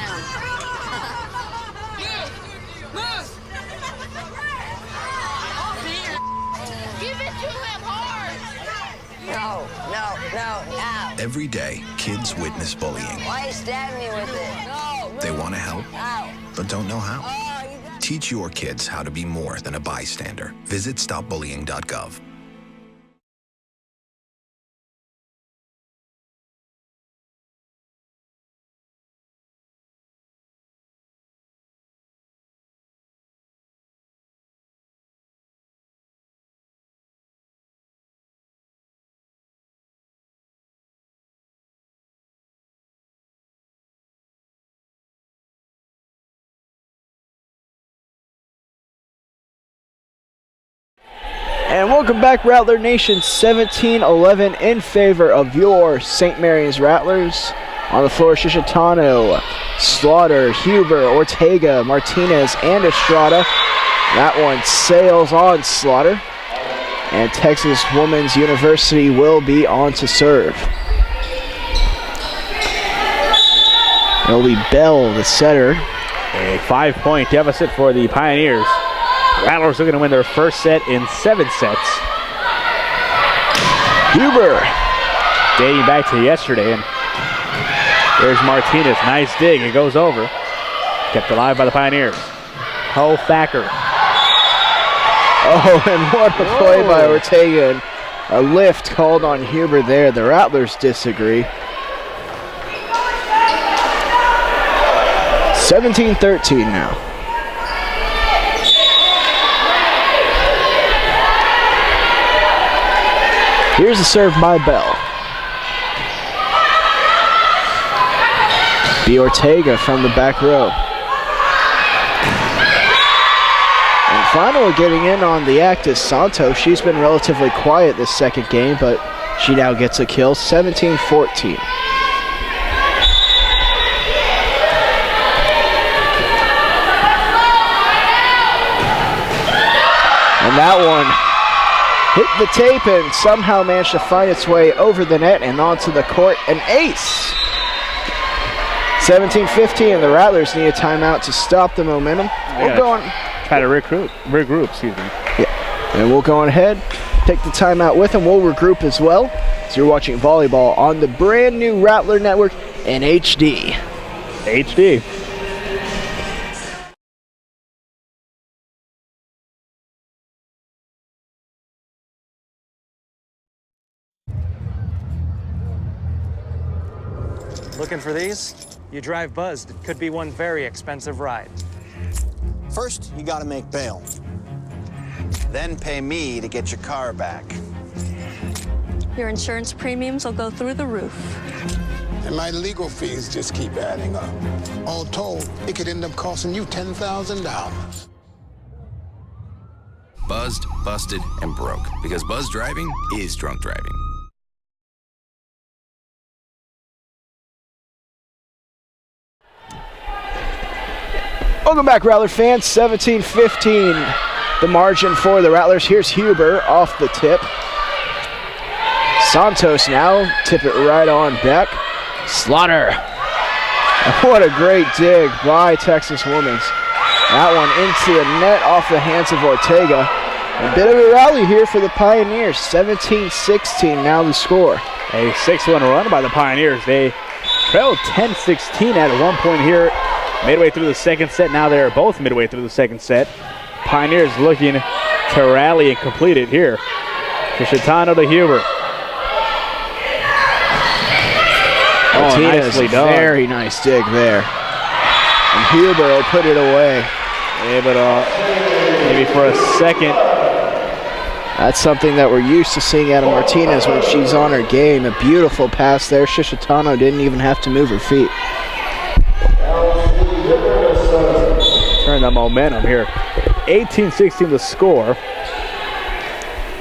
Give it to him hard. No. Every day, kids witness bullying. Why you stab me with it? No. They want to help, Ow. but don't know how. Oh, you got... Teach your kids how to be more than a bystander. Visit stopbullying.gov. And welcome back, Rattler Nation. 17-11 in favor of your St. Mary's Rattlers. On the floor, Shishitano, Slaughter, Huber, Ortega, Martinez, and Estrada. That one sails on Slaughter. And Texas Women's University will be on to serve. It'll be Bell, the setter. A 5-point deficit for the Pioneers. Rattlers are going to win their first set in 7 sets. Huber. Dating back to yesterday, and there's Martinez. Nice dig. It goes over. Kept alive by the Pioneers. Ho Thacker. Oh, and what a play by Ortega. And a lift called on Huber there. The Rattlers disagree. 17-13 now. Here's a serve by Bell. B. Ortega from the back row. And finally getting in on the act is Santos. She's been relatively quiet this second game, but she now gets a kill. 17-14. And that one hit the tape and somehow managed to find its way over the net and onto the court. An ace. 17-15, and the Rattlers need a timeout to stop the momentum. We'll go on. Try to regroup, excuse me. Yeah, and we'll go on ahead, take the timeout with them. We'll regroup as well. So you're watching volleyball on the brand new Rattler Network in HD. HD. Looking for these? You drive buzzed. It could be one very expensive ride. First, you gotta make bail. Then pay me to get your car back. Your insurance premiums will go through the roof. And my legal fees just keep adding up. All told, it could end up costing you $10,000. Buzzed, busted, and broke. Because buzz driving is drunk driving. Welcome back, Rattler fans. 17-15, the margin for the Rattlers. Here's Huber off the tip. Santos now tip it right on back. Slaughter. What a great dig by Texas Women's. That one into the net off the hands of Ortega. A bit of a rally here for the Pioneers. 17-16 now the score. A 6-1 run by the Pioneers. They trailed 10-16 at one point here midway through the second set. Now they're both midway through the second set. Pioneers looking to rally and complete it here. Chisitano to Huber. Oh, nicely done. Very nice dig there. And Huber will put it away. Able to, maybe for a second. That's something that we're used to seeing out of Martinez when she's on her game. A beautiful pass there. Chisitano didn't even have to move her feet. Turn the momentum here. 18-16 the score.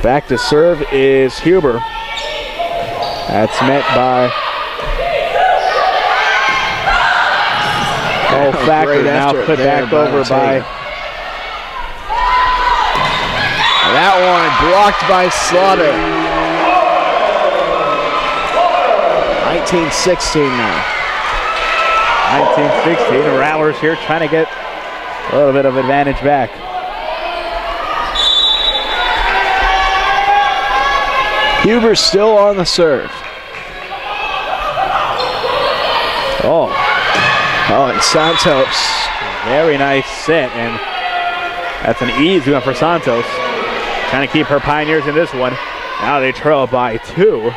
Back to serve is Huber. That's met by Factor, now put back over by. That one blocked by Slaughter. 19-16 now. 19-16. The Rattlers here trying to get a little bit of advantage back. Huber's still on the serve. Oh, and Santos. Very nice set, and that's an easy one for Santos. Trying to keep her Pioneers in this one. Now they trail by 2.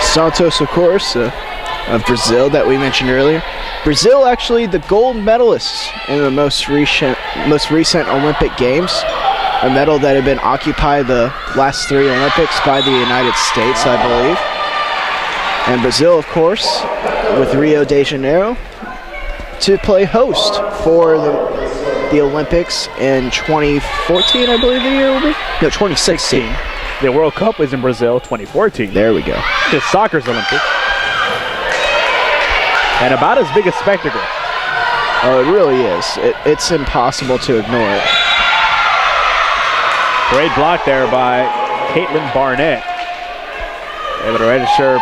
Santos, of course, of Brazil that we mentioned earlier. Brazil actually the gold medalists in the most recent Olympic Games. A medal that had been occupied the last 3 Olympics by the United States, I believe. And Brazil, of course, with Rio de Janeiro, to play host for the Olympics in 2014, I believe the year will be? No, 2016. The World Cup was in Brazil, 2014. There we go. It's soccer's Olympics. And about as big a spectacle. Oh, it really is. It's impossible to ignore it. Great block there by Caitlin Barnett. Able to register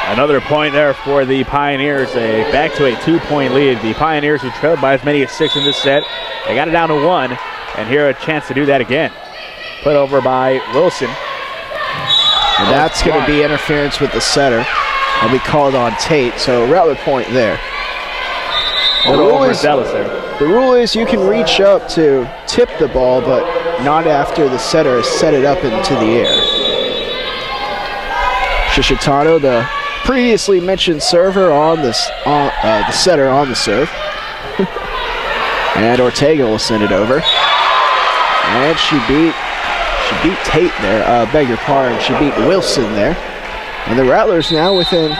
another point there for the Pioneers. Back to a 2-point lead. The Pioneers who trailed by as many as 6 in this set. They got it down to 1, and here a chance to do that again. Put over by Wilson. And that's going to be interference with the setter. That'll be called on Tate, so Rattler point there. The rule is you can reach up to tip the ball, but not after the setter has set it up into the air. Chisitano, the previously mentioned server on the setter on the serve. And Ortega will send it over. And she beat Tate there, beg your pardon, she beat Wilson there. And the Rattlers now within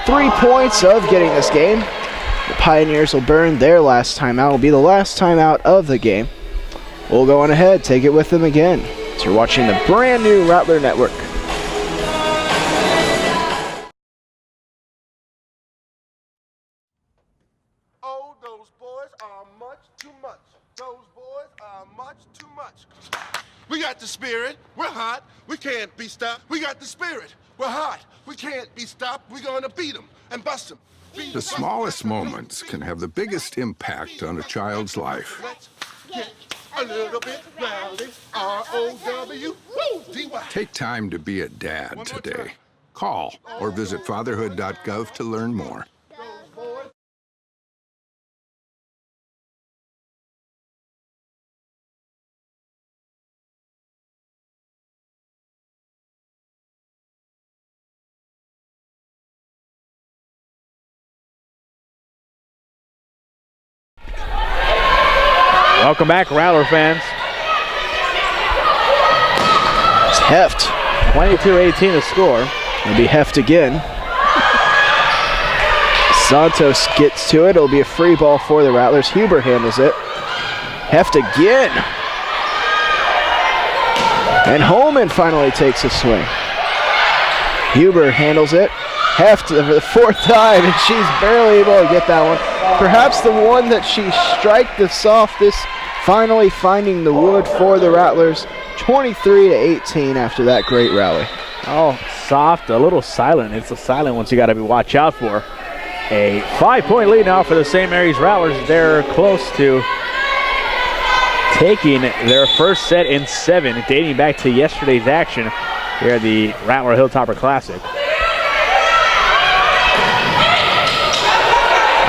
3 points of getting this game. The Pioneers will burn their last timeout. Will be the last timeout of the game. We'll go on ahead, take it with them again. So you're watching the brand new Rattler Network. Oh, those boys are much too much. Those boys are much too much. We got the spirit. We're hot. We can't be stopped. We got the spirit. We're hot. We can't be stopped. We're going to beat them and bust them. The smallest moments can have the biggest impact on a child's life. Let's get a little bit rowdy. R-O-W-D-Y. Take time to be a dad today. Call or visit fatherhood.gov to learn more. Welcome back, Rattler fans. It's heft. 22-18 the score. It'll be heft again. Santos gets to it. It'll be a free ball for the Rattlers. Huber handles it. Heft again. And Holman finally takes a swing. Huber handles it. Heft for the fourth time, and she's barely able to get that one. Perhaps the one that she striked the softest, finally finding the wood for the Rattlers. 23-18 after that great rally. Oh, soft, a little silent. It's the silent ones you got to be watch out for. A 5-point lead now for the St. Mary's Rattlers. They're close to taking their first set in 7, dating back to yesterday's action here at the Rattler Hilltopper Classic.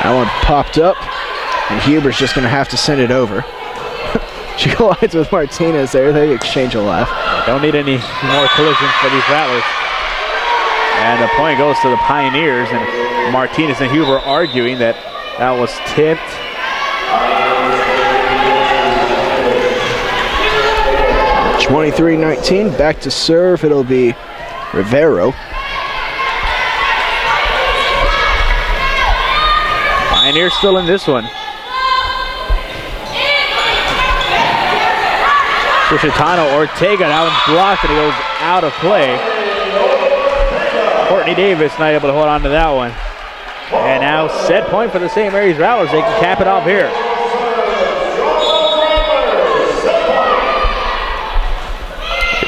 That one popped up, and Huber's just going to have to send it over. She collides with Martinez there. They exchange a laugh. Don't need any more collisions for these Rattlers. And the point goes to the Pioneers, and Martinez and Huber arguing that that was tipped. 23-19, back to serve. It'll be Rivero. Pioneers still in this one. Chitano Ortega, that one's blocked and it goes out of play. Courtney Davis not able to hold on to that one. And now set point for the St. Mary's Rattlers. They can cap it off here.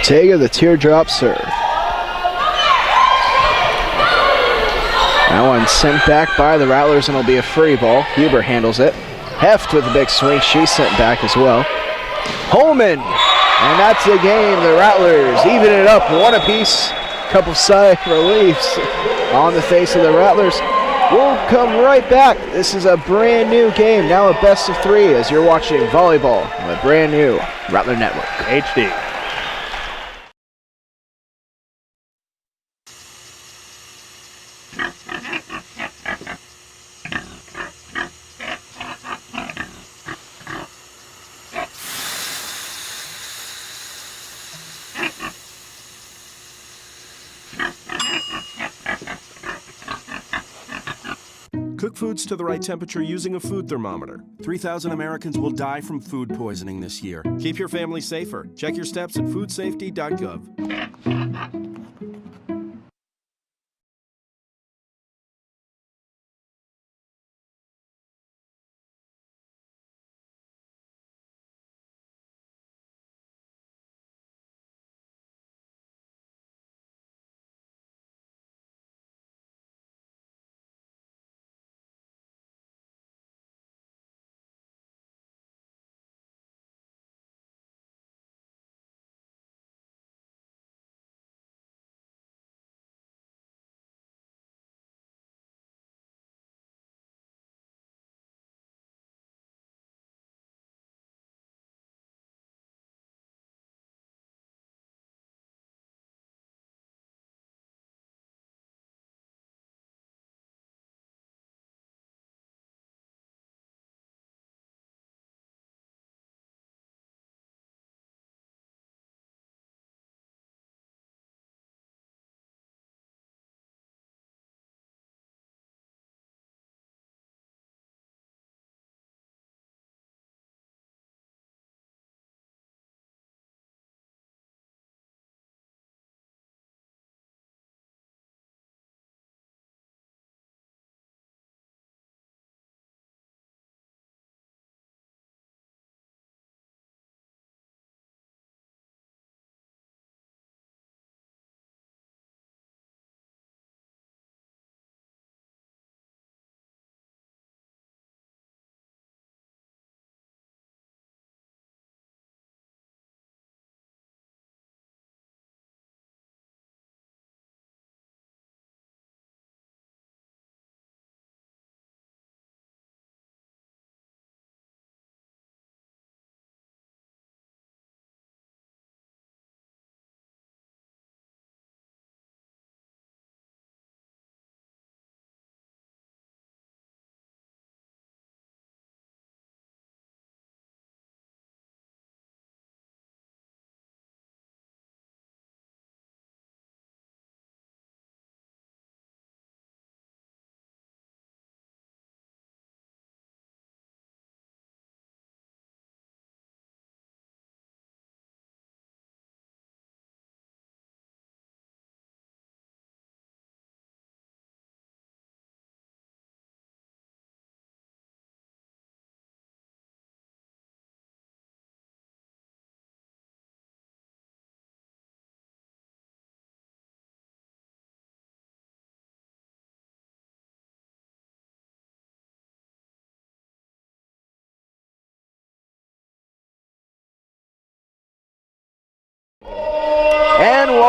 Ortega, the teardrop serve. That one sent back by the Rattlers and it'll be a free ball. Huber handles it. Heft with a big swing. She's sent back as well. Holman, and that's the game. The Rattlers even it up one apiece. Couple sigh reliefs on the face of the Rattlers. We'll come right back. This is a brand new game, now a best of 3 as you're watching volleyball on the brand new Rattler Network HD. Cook foods to the right temperature using a food thermometer. 3,000 Americans will die from food poisoning this year. Keep your family safer. Check your steps at foodsafety.gov.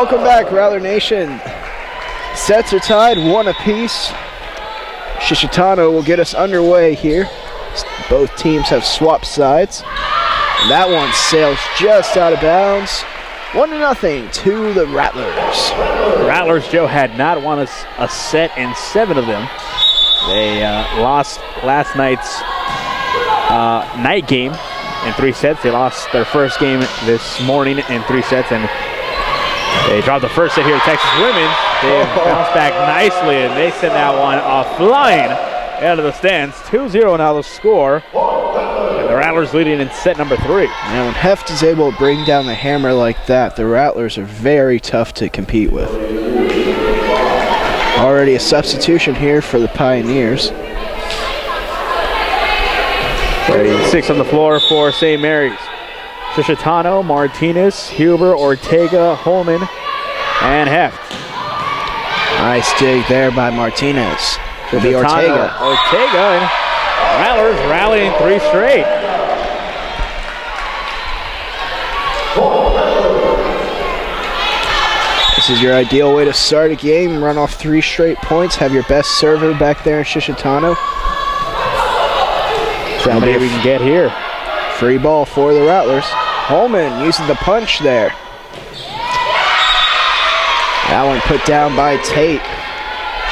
Welcome back, Rattler Nation. Sets are tied, 1 apiece. Shishitano will get us underway here. Both teams have swapped sides. And that one sails just out of bounds. 1-0 to the Rattlers. Rattlers, Joe, had not won a set in 7 of them. They lost last night's night game in 3 sets. They lost their first game this morning in 3 sets, and they dropped the first set here to Texas Women. They bounced back nicely, and they sent that one flying out of the stands. 2-0 now the score. And the Rattlers leading in set number 3. And when Heft is able to bring down the hammer like that, the Rattlers are very tough to compete with. Already a substitution here for the Pioneers. 6 on the floor for St. Mary's. Shishitano, Martinez, Huber, Ortega, Holman, and Heft. Nice dig there by Martinez. It'll be Ortega. Ortega, and Rattlers rallying 3 straight. This is your ideal way to start a game. Run off 3 straight points. Have your best server back there in Shishitano. Somebody we can get here. Free ball for the Rattlers. Holman using the punch there. That one put down by Tate.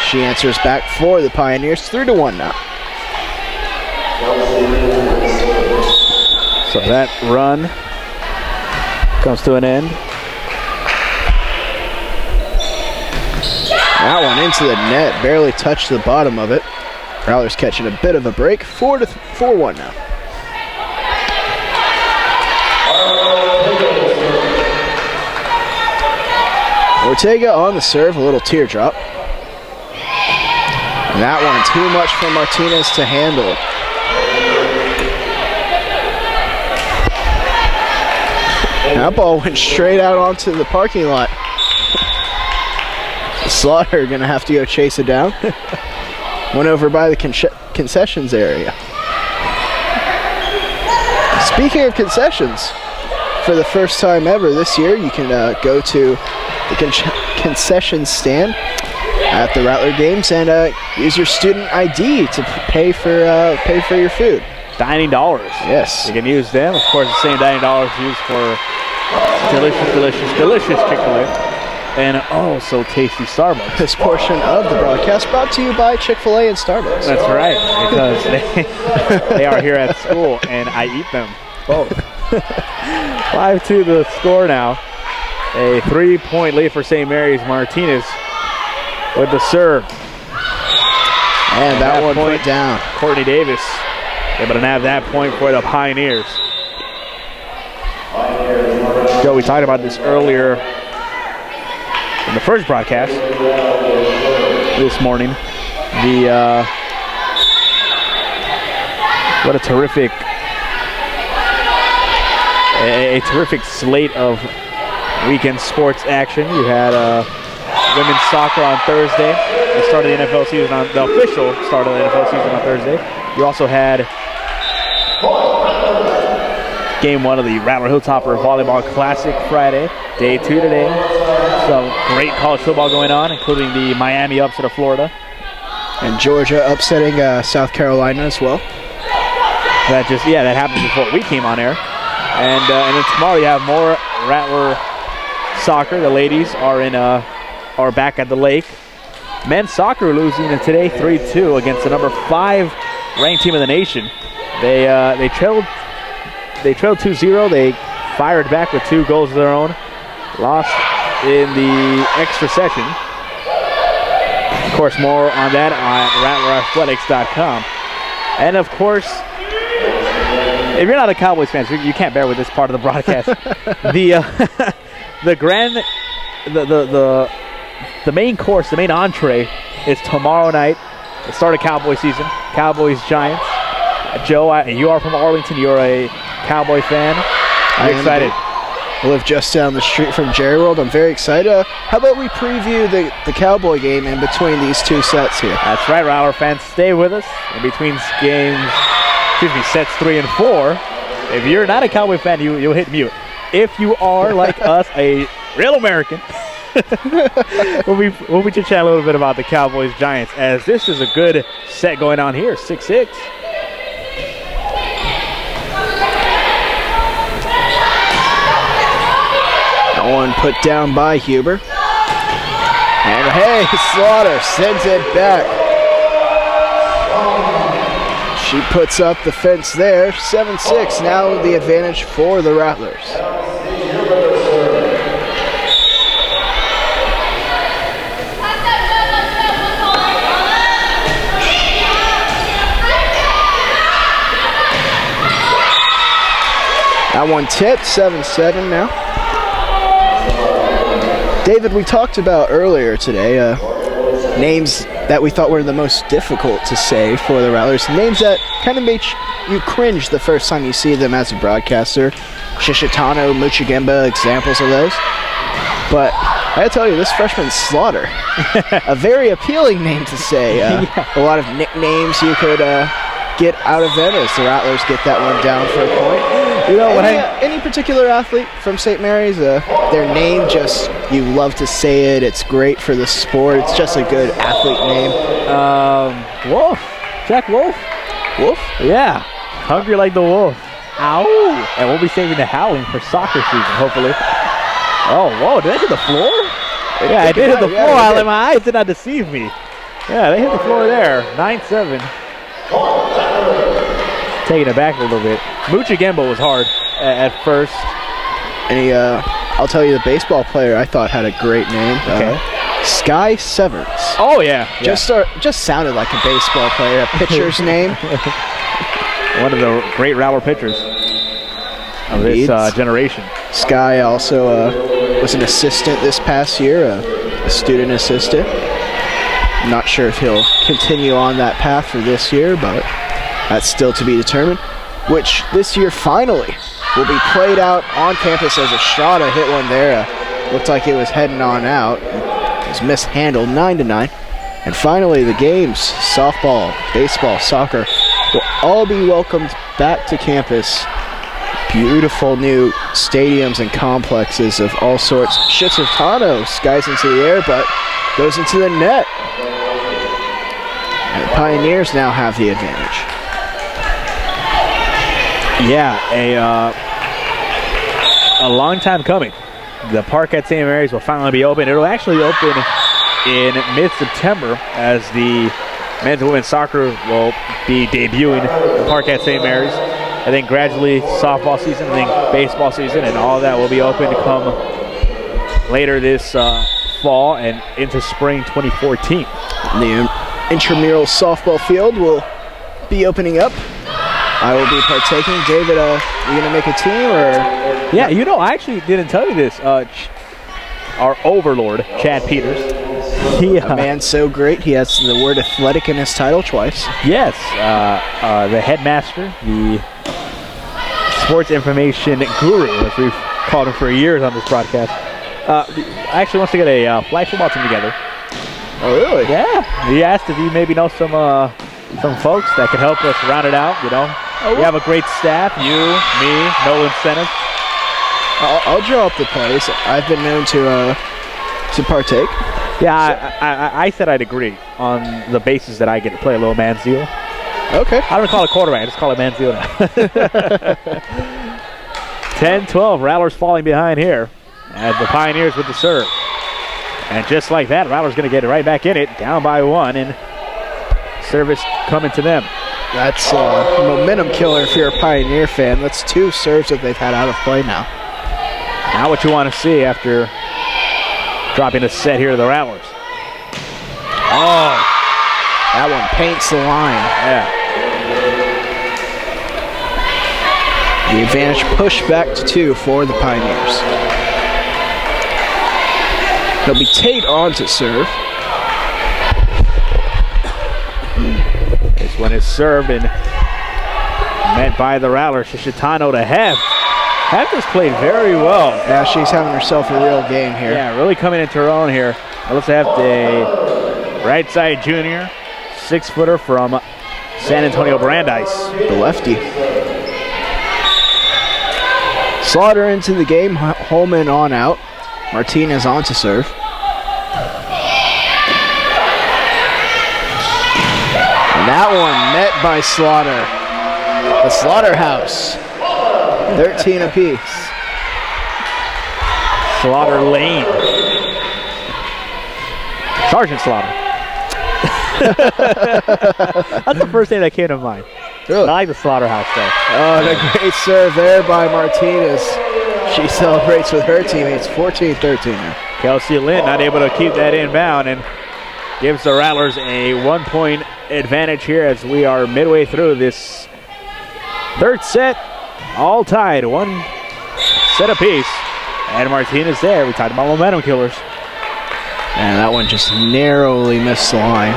She answers back for the Pioneers. 3-1 now. So that run comes to an end. That one into the net. Barely touched the bottom of it. Rattlers catching a bit of a break. 4-1 now. Ortega on the serve, a little teardrop. And that one too much for Martinez to handle. That ball went straight out onto the parking lot. Slaughter gonna have to go chase it down. Went over by the concessions area. Speaking of concessions, for the first time ever this year, you can go to the concession stand at the Rattler games and use your student ID to pay for your food. Dining dollars. Yes. You can use them. Of course, the same dining dollars used for delicious Chick-fil-A and so tasty Starbucks. This portion of the broadcast brought to you by Chick-fil-A and Starbucks. That's right, because they are here at school and I eat them both. 5-2 the score now. A 3-point lead for St. Mary's. Martinez with the serve. And that one point down. Courtney Davis able to nab that point for the Pioneers. Joe, we talked about this earlier in the first broadcast this morning. What a terrific slate of weekend sports action. You had women's soccer on Thursday. The start of the NFL season the official start of the NFL season on Thursday. You also had game 1 of the Rattler Hilltopper Volleyball Classic Friday. Day 2 today. Some great college football going on, including the Miami upset of Florida. And Georgia upsetting South Carolina as well. That happened before we came on air. And then tomorrow you have more Rattler soccer. The ladies are back at the lake. Men's soccer losing today 3-2 against the number 5 ranked team in the nation. They trailed 2-0. They fired back with 2 goals of their own. Lost in the extra session. Of course, more on that on RattlerAthletics.com. And of course, if you're not a Cowboys fan, you can't bear with this part of the broadcast. The main course, the main entree is tomorrow night, the start of Cowboy season. Cowboys Giants. Joe, you are from Arlington. You're a Cowboy fan. I'm excited. I live just down the street from Jerry World. I'm very excited. How about we preview the Cowboy game in between these 2 sets here? That's right, Rattler fans. Stay with us in between sets 3 and 4. If you're not a Cowboy fan, you'll hit mute. If you are, like us, a real American, we'll be chatting a little bit about the Cowboys Giants, as this is a good set going on here. 6-6. That one put down by Huber. And hey, Slaughter sends it back. She puts up the fence there. 7-6. Now the advantage for the Rattlers. That one tipped. 7-7 now. David, we talked about earlier today names that we thought were the most difficult to say for the Rattlers. Names that kind of made you cringe the first time you see them as a broadcaster. Shishitano, Muchigemba, examples of those. But I gotta tell you, this freshman Slaughter, a very appealing name to say. A lot of nicknames you could get out of them as the Rattlers get that one down for a point. You know, any particular athlete from St. Mary's, their name just, you love to say it. It's great for the sport. It's just a good athlete name. Wolf. Jack Wolf. Wolf? Yeah. Hungry like the wolf. Ow. And we'll be saving the howling for soccer season, hopefully. Oh, whoa. Did I hit the floor? Yeah, I did hit the floor. Yeah, my eyes did not deceive me. Yeah, they hit the floor there. 9-7. Taking it back a little bit. Muchigemba was hard at first. And I'll tell you, the baseball player I thought had a great name. Okay. Sky Severance. Oh, yeah. Just sounded like a baseball player, a pitcher's name. One of the great Rattler pitchers of this generation. Sky also was an assistant this past year, a student assistant. I'm not sure if he'll continue on that path for this year, but that's still to be determined, which this year finally will be played out on campus as Estrada hit one there. Looked like it was heading on out. It was mishandled, 9-9. And finally, the games, softball, baseball, soccer, will all be welcomed back to campus. Beautiful new stadiums and complexes of all sorts. Shitsutano skies into the air, but goes into the net. And the Pioneers now have the advantage. Yeah, a long time coming. The park at St. Mary's will finally be open. It'll actually open in mid-September as the men's and women's soccer will be debuting the park at St. Mary's. I think gradually softball season, I think baseball season, and all that will be open to come later this fall and into spring 2014. The intramural softball field will be opening up. I will be partaking. David, you going to make a team? Or? Yeah, you know, I actually didn't tell you this. Our overlord, Chad Peters. A man so great, he has the word athletic in his title twice. Yes, the headmaster, the sports information guru, as we've called him for years on this broadcast. Actually wants to get a flag football team together. Oh, really? Yeah. He asked if you maybe know some folks that could help us round it out, you know. We have a great staff, you, me, Nolan Senate. I'll draw up the plays. I've been known to partake. Yeah, I said I'd agree on the basis that I get to play a little Manziel. Okay. I don't call it quarterback, I just call it Manziel now. 10-12, Rattlers falling behind here as the Pioneers with the serve. And just like that, Rattlers going to get it right back in it, down by one, and service coming to them. That's a momentum killer if you're a Pioneer fan. That's two serves that they've had out of play now. Now what you want to see after dropping a set here to the Rattlers. Oh, that one paints the line. Yeah. The advantage pushed back to 2 for the Pioneers. It'll be Tate on to serve. This one is served and met by the Rattlers. Shishitano to Heft. Heft has played very well. Yeah, she's having herself a real game here. Yeah, really coming into her own here. Let's have a right side junior, 6-footer from San Antonio Brandeis. The lefty. Slaughter into the game. Holman on out. Martinez on to serve. that one met by Slaughter. The Slaughterhouse. 13 apiece. Slaughter Lane. Sergeant Slaughter. That's the first name that came to mind. Really? I like the Slaughterhouse, though. Oh, and a great serve there by Martinez. She celebrates with her teammates. 14-13 now. Kelsey Lynn not able to keep that inbound and gives the Rattlers a 1-point advantage here as we are midway through this third set. All tied, 1 set apiece. And Martinez there. We talked about momentum killers. And that one just narrowly missed the line.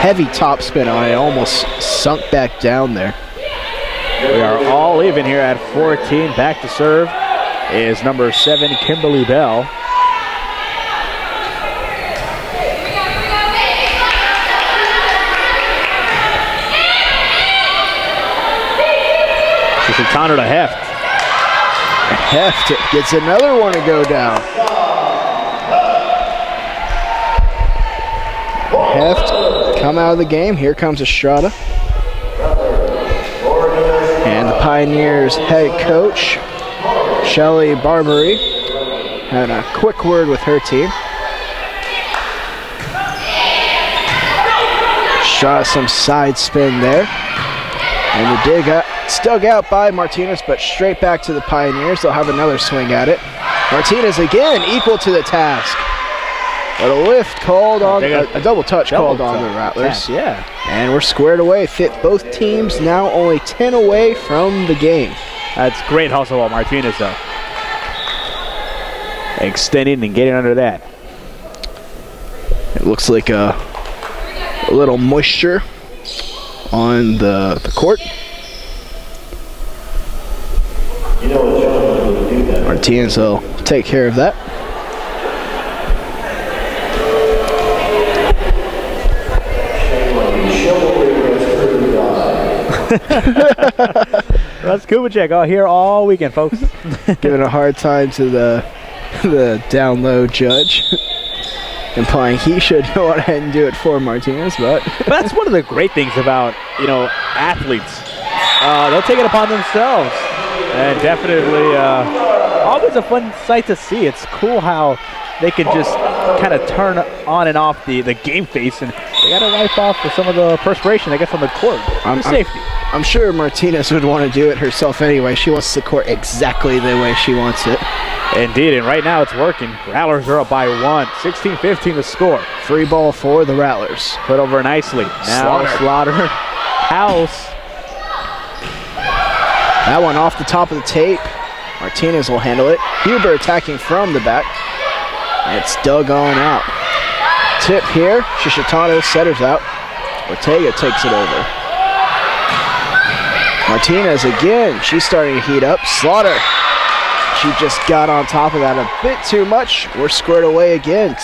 Heavy top spin on it. Almost sunk back down there. We are all even here at 14. Back to serve is number 7, Kimberly Bell. Shoshitano to Heft. Heft gets another one to go down. Heft come out of the game. Here comes Estrada. And the Pioneers head coach, Shelly Barbary, having a quick word with her team. Estrada some side spin there. And the dig up. It's dug out by Martinez, but straight back to the Pioneers. They'll have another swing at it. Martinez again, equal to the task. But a lift called on, a double touch called on the Rattlers. Yeah. And we're squared away. Both teams now only 10 away from the game. That's great hustle by Martinez, though. Extending and getting under that. It looks like a little moisture on the court. Martinez will take care of that. That's Kubicek all here all weekend, folks. Giving a hard time to the down low judge. Implying he should go ahead and do it for Martinez, but that's one of the great things about, athletes. They'll take it upon themselves. And definitely always a fun sight to see. It's cool how they can just kind of turn on and off the game face, and they got to wipe off some of the perspiration, I guess, on the court for safety. I'm sure Martinez would want to do it herself anyway. She wants the court exactly the way she wants it. Indeed, and right now it's working. Rattlers are up by 1. 16-15 to score. Free ball for the Rattlers. Put over nicely. Now Slaughter. House. That one off the top of the tape. Martinez will handle it. Huber attacking from the back. It's dug on out. Tip here. Shoshitano setters out. Ortega takes it over. Martinez again. She's starting to heat up. Slaughter. She just got on top of that a bit too much. We're squared away again.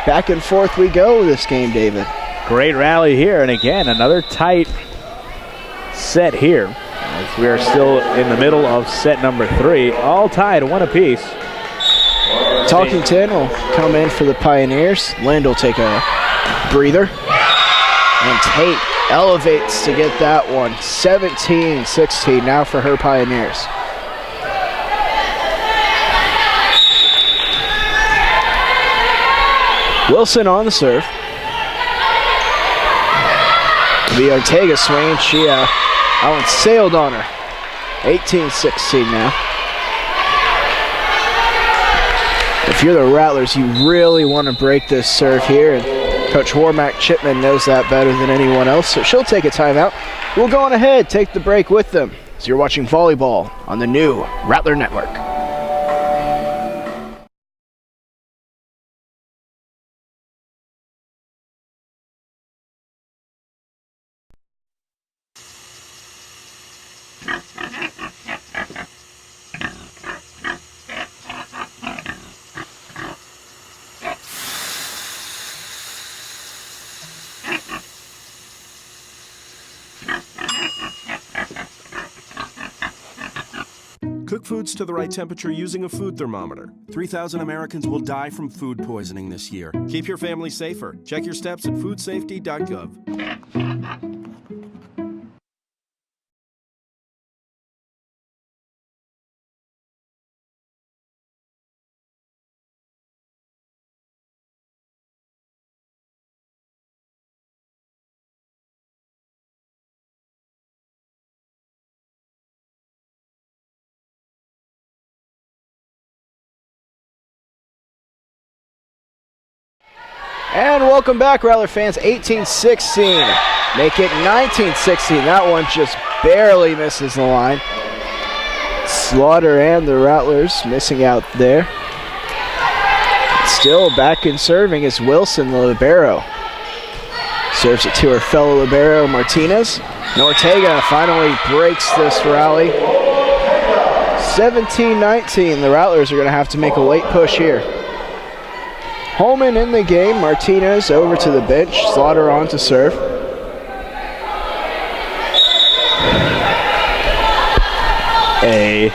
Back and forth we go this game, David. Great rally here. And again, another tight set here. As we are still in the middle of set number 3. All tied, 1 apiece. Talkington will come in for the Pioneers. Lind will take a breather. And Tate elevates to get that one. 17-16 now for her Pioneers. Wilson on the serve. The Ortega swing. She that one sailed on her. 18-16 now. If you're the Rattlers, you really want to break this serve here, and Coach Warmack Chipman knows that better than anyone else, so she'll take a timeout. We'll go on ahead, take the break with them, as you're watching volleyball on the new Rattler Network. Cook foods to the right temperature using a food thermometer. 3,000 Americans will die from food poisoning this year. Keep your family safer. Check your steps at foodsafety.gov. And welcome back, Rattler fans. 18-16. Make it 19-16. That one just barely misses the line. Slaughter and the Rattlers missing out there. Still back in serving is Wilson, the libero. Serves it to her fellow libero, Martinez. And Ortega finally breaks this rally. 17-19. The Rattlers are going to have to make a late push here. Holman in the game. Martinez over to the bench. Slaughter on to serve. A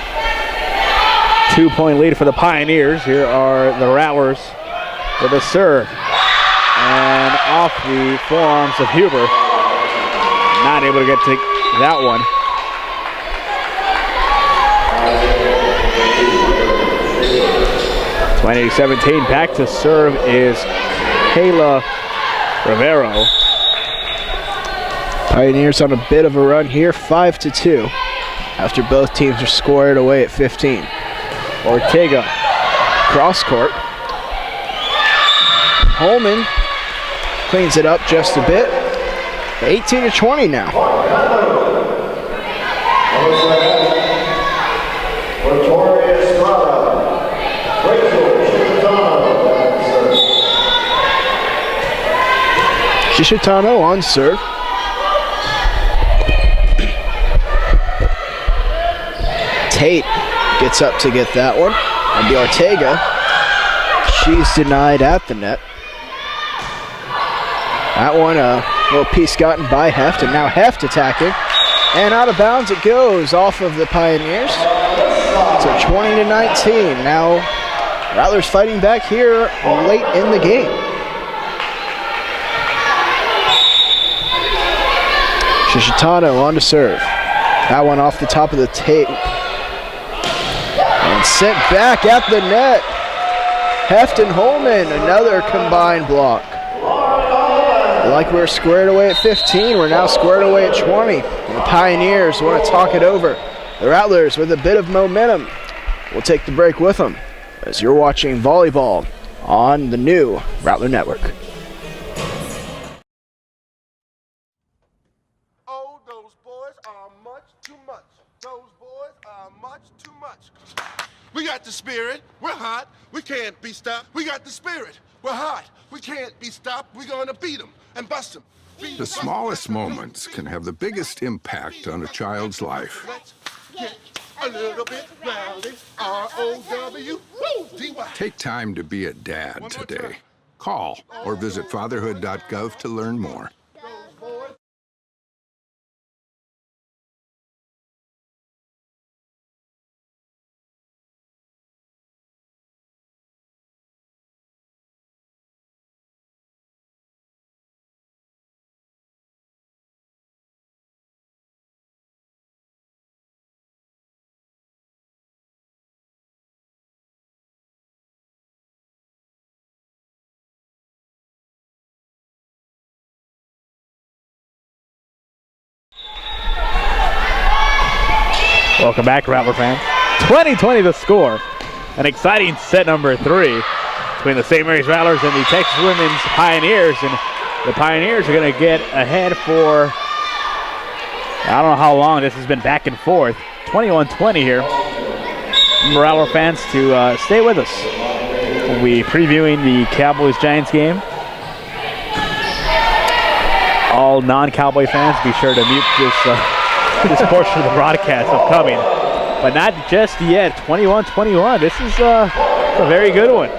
2-point lead for the Pioneers. Here are the Rattlers with a serve. And off the forearms of Huber. Not able to get to that one. (20-17). Back to serve is Kayla Rivero. Pioneers on a bit of a run here, 5-2. After both teams are squared away at 15. Ortega. Cross court. Holman cleans it up just a bit. 18-20 now. Shishitano on serve. Tate gets up to get that one. And the Ortega, she's denied at the net. That one, a little piece gotten by Heft, and now Heft attacking. And out of bounds it goes off of the Pioneers. So 20-19. Now Rattlers fighting back here late in the game. Shishitano on to serve. That one off the top of the tape. And sent back at the net. Heft and Holman, another combined block. Like we're squared away at 15, we're now squared away at 20. And the Pioneers want to talk it over. The Rattlers with a bit of momentum. We'll take the break with them as you're watching volleyball on the new Rattler Network. Oh, those boys are much too much. Those boys are much too much. We got the spirit. We're hot. We can't be stopped. We got the spirit. We're hot. We can't be stopped. We're going to beat them and bust them. The smallest moments can have the biggest impact on a child's life. Let's get a little bit rowdy. R-O-W-D-Y. Take time to be a dad today. Call or visit fatherhood.gov to learn more. Welcome back, Rattler fans. 20-20 the score. An exciting set number 3 between the St. Mary's Rattlers and the Texas Women's Pioneers. And the Pioneers are going to get ahead for, I don't know how long this has been back and forth. 21-20 here. Rattler fans to stay with us. We'll be previewing the Cowboys-Giants game. All non-Cowboy fans, be sure to mute this portion of the broadcast upcoming. But not just yet. 21-21. This is a very good one.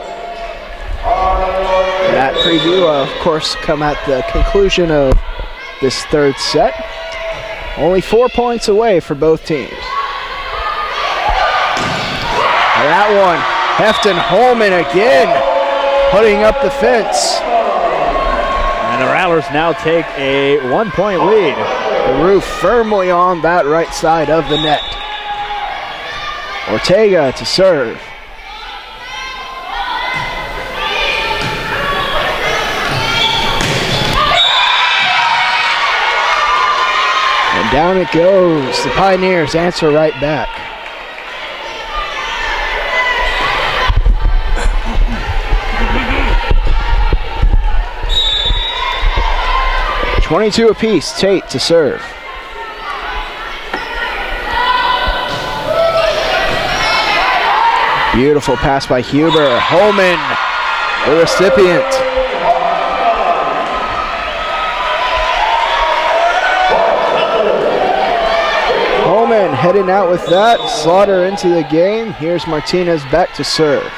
That preview, of course, come at the conclusion of this third set. Only 4 points away for both teams. And that one, Hefton Holman again, putting up the fence. And the Rattlers now take a 1-point lead. The roof firmly on that right side of the net. Ortega to serve. And down it goes. The Pioneers answer right back. 22 apiece. Tate to serve. Beautiful pass by Huber. Holman, the recipient. Holman heading out with that. Slaughter into the game. Here's Martinez back to serve.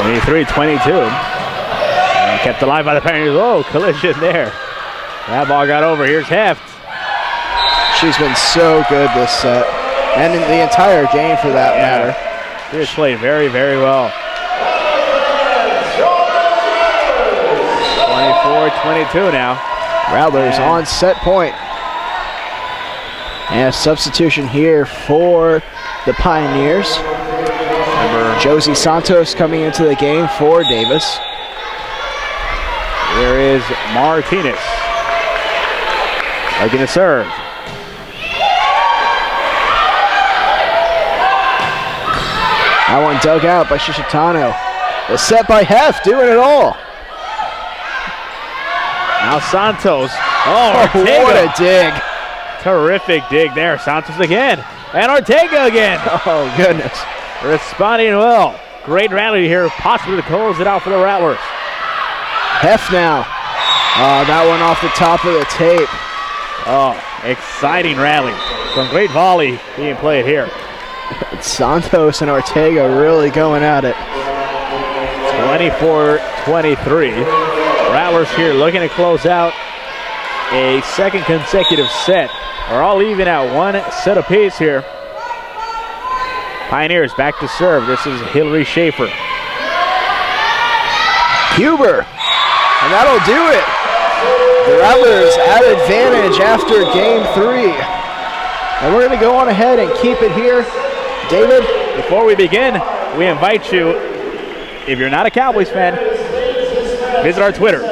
And kept alive by the Pioneers. Oh, collision there. That ball got over. Here's Heft. She's been so good this set, and in the entire game for that matter. She has played very, very well. 24-22 now. Rattlers on set point. And a substitution here for the Pioneers. Josie Santos coming into the game for Davis. There is Martinez. Looking to serve. That one dug out by Shishitano. The set by Heft, doing it all. Now Santos. Oh, Ortega. What a dig. Terrific dig there. Santos again. And Ortega again. Oh, goodness. Responding well. Great rally here, possibly to close it out for the Rattlers. Heft now. Oh, that one off the top of the tape. Oh, exciting rally. Some great volley being played here. Santos and Ortega really going at it. 24-23. Rattlers here looking to close out a second consecutive set. We're all even at one set apiece here. Pioneers back to serve. This is Hillary Schaefer. Huber, and that'll do it. The Rattlers at advantage after game 3. And we're going to go on ahead and keep it here. David? Before we begin, we invite you, if you're not a Cowboys fan, visit our Twitter,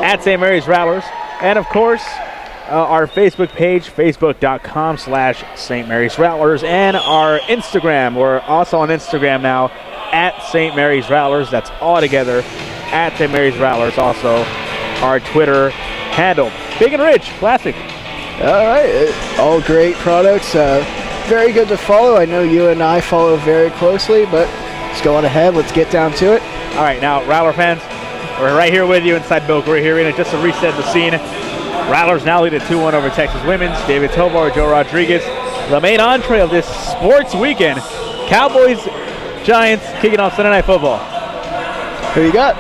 at St. Mary's Rattlers. And of course, our Facebook page, facebook.com/St. Mary's Rattlers, and our Instagram. We're also on Instagram now, at St. Mary's Rattlers. That's all together, at St. Mary's Rattlers. Also, our Twitter handle. Big and Rich, classic. All right, all great products. Very good to follow. I know you and I follow very closely, but let's go on ahead. Let's get down to it. All right, now, Rattler fans, we're right here with you inside Boca. We're here in it just to reset the scene. Rattlers now lead at 2-1 over Texas Women's. David Tovar, Joe Rodriguez. The main entree of this sports weekend. Cowboys, Giants kicking off Sunday Night Football. Who you got?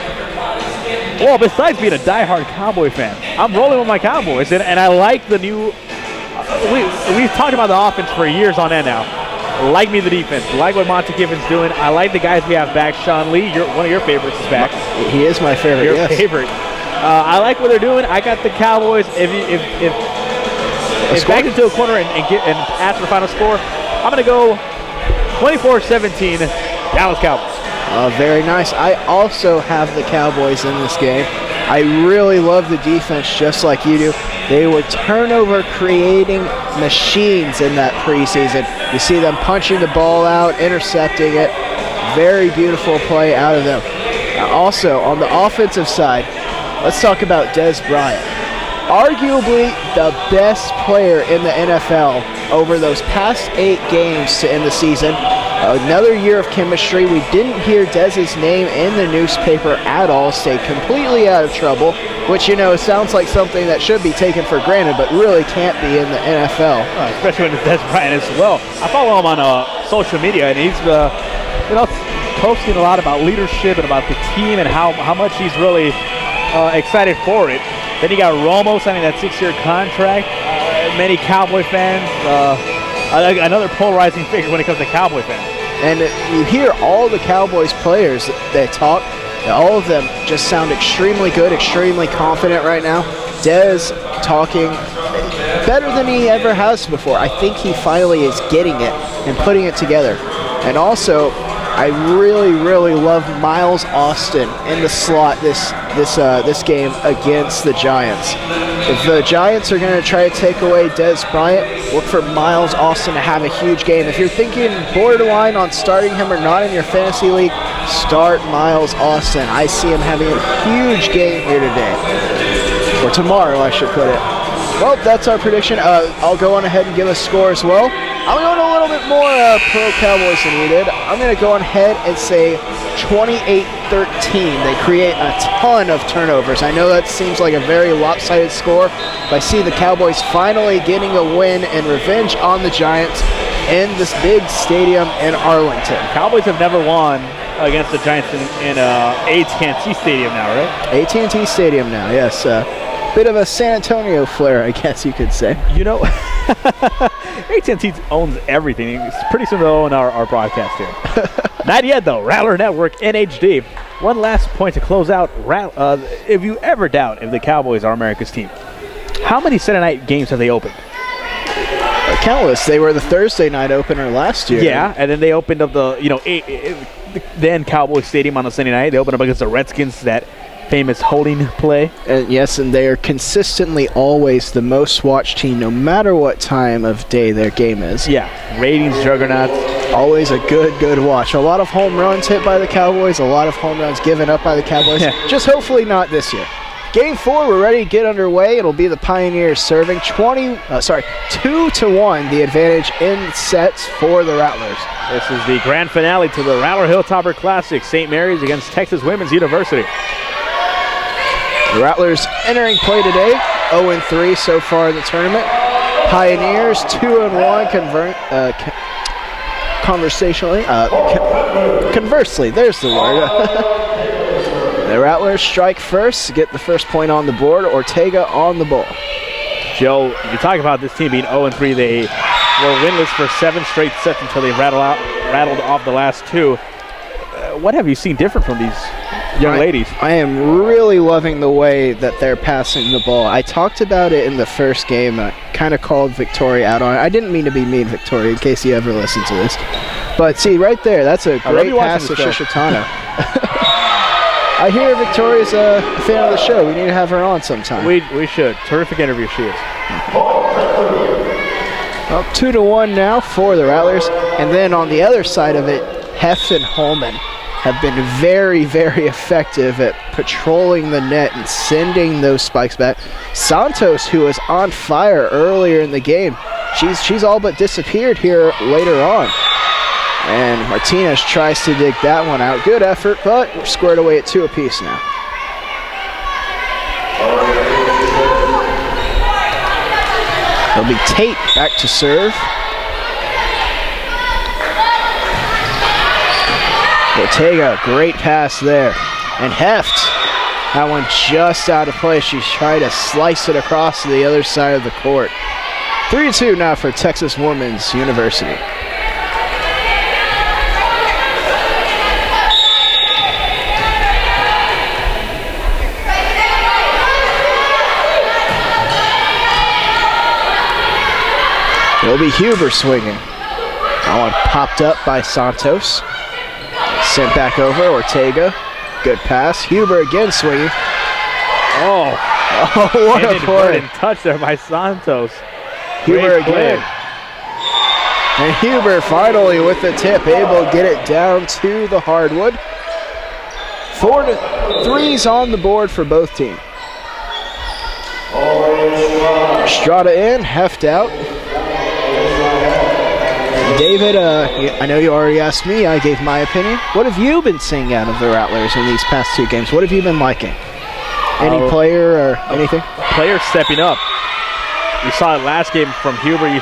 Well, besides being a diehard Cowboy fan, I'm rolling with my Cowboys, and I like the new. We've talked about the offense for years on end now. Like me the defense. Like what Monte Kiffin's doing. I like the guys we have back. Sean Lee, one of your favorites, is back. He is my favorite. Your favorite. I like what they're doing. I got the Cowboys. If back into a corner and ask for the final score, I'm going to go 24-17 Dallas Cowboys. Very nice. I also have the Cowboys in this game. I really love the defense just like you do. They were turnover creating machines in that preseason. You see them punching the ball out, intercepting it. Very beautiful play out of them. Also, on the offensive side, let's talk about Dez Bryant. Arguably the best player in the NFL over those past 8 games to end the season. Another year of chemistry. We didn't hear Dez's name in the newspaper at all. Stayed completely out of trouble, which, you know, sounds like something that should be taken for granted, but really can't be in the NFL. Especially when it's Dez Bryant as well. I follow him on social media, and he's posting a lot about leadership and about the team and how much he's really excited for it. Then you got Romo signing that 6-year contract. Many Cowboy fans, another polarizing figure when it comes to Cowboy fans. And you hear all the Cowboys players that talk, all of them just sound extremely good, extremely confident right now. Dez talking better than he ever has before. I think he finally is getting it and putting it together. And also, I really, really love Miles Austin in the slot this game against the Giants. If the Giants are going to try to take away Dez Bryant, look for Miles Austin to have a huge game. If you're thinking borderline on starting him or not in your fantasy league, start Miles Austin. I see him having a huge game here today. Or tomorrow, I should put it. Well, that's our prediction. I'll go on ahead and give a score as well. I'm going a little bit more pro Cowboys than we did. I'm going to go on ahead and say 28-13. They create a ton of turnovers. I know that seems like a very lopsided score, but I see the Cowboys finally getting a win and revenge on the Giants in this big stadium in Arlington. Cowboys have never won against the Giants in AT&T Stadium now, right? AT&T Stadium now, yes. Bit of a San Antonio flair, I guess you could say. You know, AT&T owns everything. It's pretty soon they'll own our broadcast here. Not yet, though. Rattler Network in HD. One last point to close out. If you ever doubt if the Cowboys are America's team, how many Saturday night games have they opened? Countless. They were the Thursday night opener last year. Yeah, and then they opened up the then Cowboys Stadium on a Sunday night. They opened up against the Redskins, that famous holding play. Yes, and they are consistently always the most watched team, no matter what time of day their game is. Yeah, ratings juggernauts. Always a good watch. A lot of home runs hit by the Cowboys, a lot of home runs given up by the Cowboys. Yeah. Just hopefully not this year. Game 4, we're ready to get underway. It'll be the Pioneers serving 2-1, the advantage in sets for the Rattlers. This is the grand finale to the Rattler Hilltopper Classic, St. Mary's against Texas Women's University. The Rattlers entering play today, 0-3 so far in the tournament. Pioneers 2-1, conversely, there's the word. The Rattlers strike first, get the first point on the board. Ortega on the ball. Joe, you talk about this team being 0-3. They were winless for 7 straight sets until they rattled off the last 2. What have you seen different from these young ladies? I am really loving the way that they're passing the ball. I talked about it in the first game. I kind of called Victoria out on it. I didn't mean to be mean, Victoria, in case you ever listen to this. But see, right there, that's a great pass to Shishitano. I hear Victoria's a fan of the show. We need to have her on sometime. We should. Terrific interview she is. Up 2-1 now for the Rattlers. And then on the other side of it, Heft and Holman have been very, very effective at patrolling the net and sending those spikes back. Santos, who was on fire earlier in the game, she's all but disappeared here later on. And Martinez tries to dig that one out. Good effort, but we're squared away at 2 apiece now. It'll be Tate back to serve. Ortega, great pass there. And Heft, that one just out of play. She's trying to slice it across to the other side of the court. 3-2 now for Texas Women's University. It'll be Huber swinging. That one popped up by Santos. Sent back over, Ortega. Good pass. Huber again swinging. Oh, what a play. Touch there by Santos. Huber again. And Huber finally with the tip, able to get it down to the hardwood. 4-3s on the board for both teams. Estrada in, Heft out. David, I know you already asked me. I gave my opinion. What have you been seeing out of the Rattlers in these past 2 games? What have you been liking? Any player or anything? Players stepping up. You saw it last game from Huber. You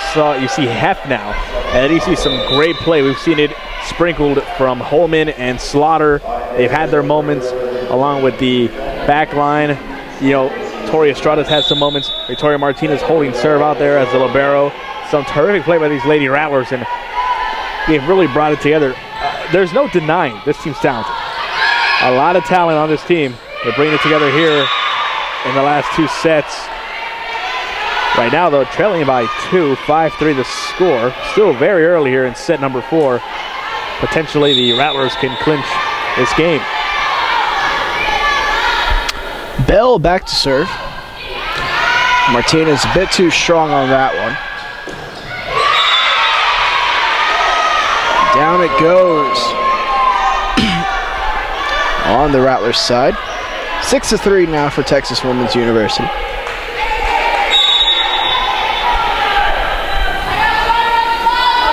see Heft now, and you see some great play. We've seen it sprinkled from Holman and Slaughter. They've had their moments, along with the back line. You know, Tori Estrada's had some moments. Victoria Martinez holding serve out there as the libero. Some terrific play by these Lady Rattlers, and they've really brought it together. There's no denying this team's talented. A lot of talent on this team. They're bringing it together here in the last 2 sets. Right now, though, trailing by 2, 5-3 the score. Still very early here in set number 4. Potentially the Rattlers can clinch this game. Bell back to serve. Martinez a bit too strong on that one. Down it goes. on the Rattlers side. 6-3 now for Texas Women's University.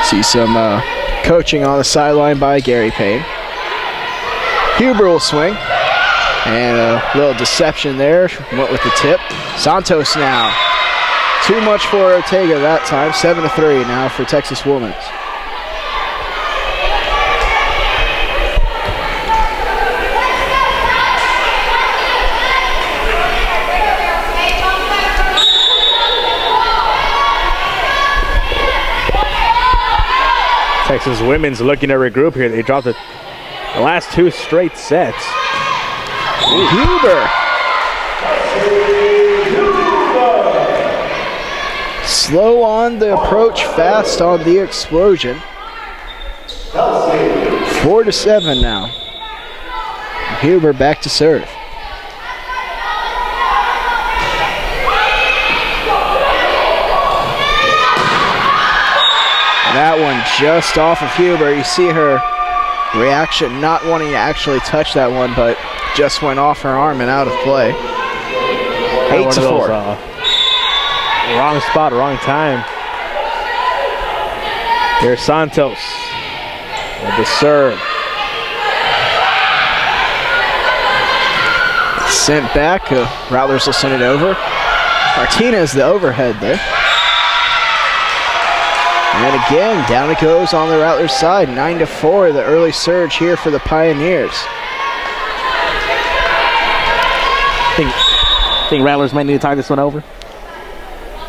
See some coaching on the sideline by Gary Payne. Huber will swing. And a little deception there. Went with the tip. Santos now. Too much for Ortega that time. 7-3 now for Texas Women's. Texas Women's looking to regroup here. They dropped the last 2 straight sets. Huber. Slow on the approach, fast on the explosion. 4-7 now. Huber back to serve. That one just off of Huber. You see her reaction, not wanting to actually touch that one, but just went off her arm and out of play. 8-4. Wrong spot, wrong time. Here's Santos with the serve. Sent back. Rattlers will send it over. Martinez the overhead there. And again, down it goes on the Rattlers side. 9-4, the early surge here for the Pioneers. Think Rattlers might need to tie this one over?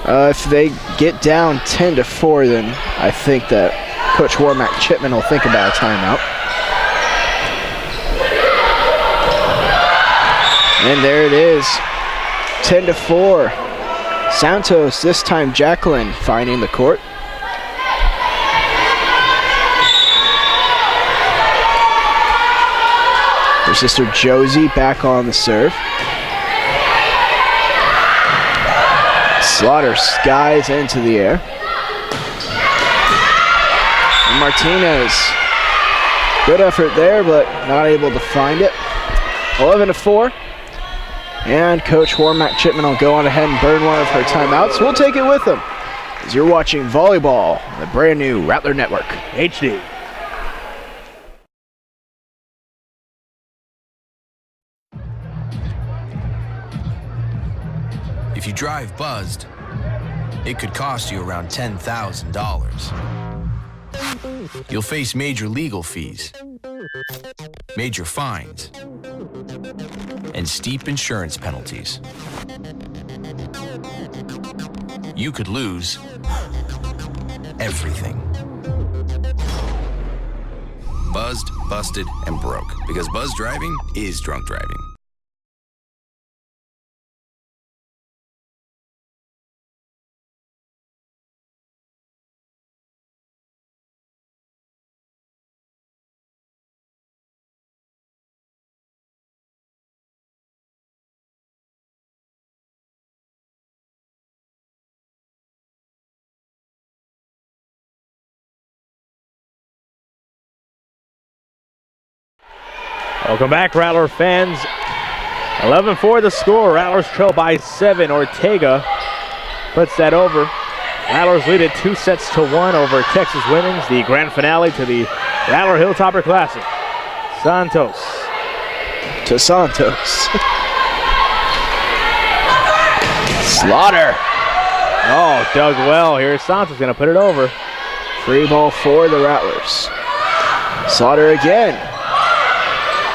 If they get down 10-4, then I think that Coach Warmack Chipman will think about a timeout. And there it is, 10-4. Santos, this time Jacqueline finding the court. Her sister Josie back on the serve. Slaughter skies into the air. And Martinez, good effort there, but not able to find it. 11-4. And Coach Warmack Chipman will go on ahead and burn one of her timeouts. We'll take it with them as you're watching volleyball on the brand new Rattler Network HD. If you drive buzzed, it could cost you around $10,000. You'll face major legal fees, major fines, and steep insurance penalties. You could lose everything. Buzzed, busted, and broke, because buzz driving is drunk driving. Welcome back, Rattler fans. 11-4 the score. Rattlers trail by 7. Ortega puts that over. Rattlers lead it 2-1 over Texas Women's, the grand finale to the Rattler Hilltopper Classic. Santos. To Santos. Slaughter. Oh, dug well. Here's Santos going to put it over. Free ball for the Rattlers. Slaughter again.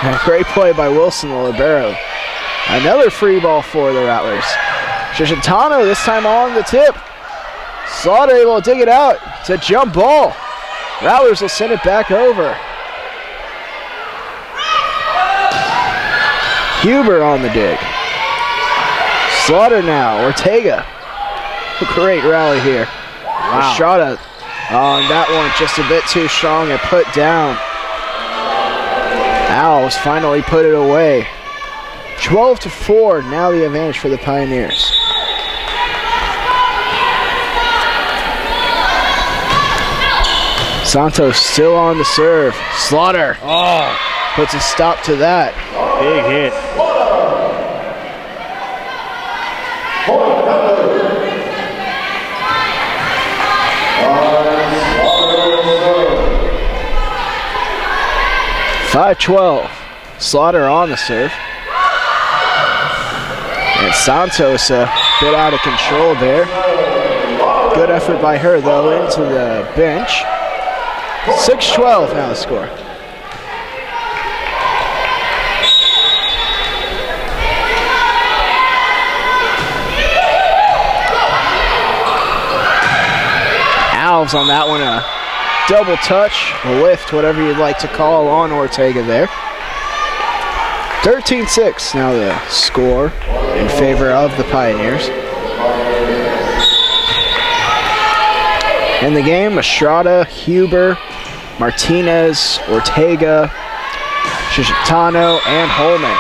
And a great play by Wilson, the libero. Another free ball for the Rattlers. Shishitano this time on the tip. Slaughter able to dig it out. It's a jump ball. Rattlers will send it back over. Huber on the dig. Slaughter now. Ortega. Great rally here. Wow. Estrada on that one, just a bit too strong and put down. Owls finally put it away. 12-4, now the advantage for the Pioneers. Santos still on the serve. Slaughter. Oh, puts a stop to that. Big hit. .5-12. Slaughter on the serve. And Santos a bit out of control there. Good effort by her, though, into the bench. 6-12 now the score. Alves on that one, a double touch, a lift, whatever you'd like to call on Ortega there. 13-6 now the score in favor of the Pioneers. In the game, Estrada, Huber, Martinez, Ortega, Shishitano, and Holman.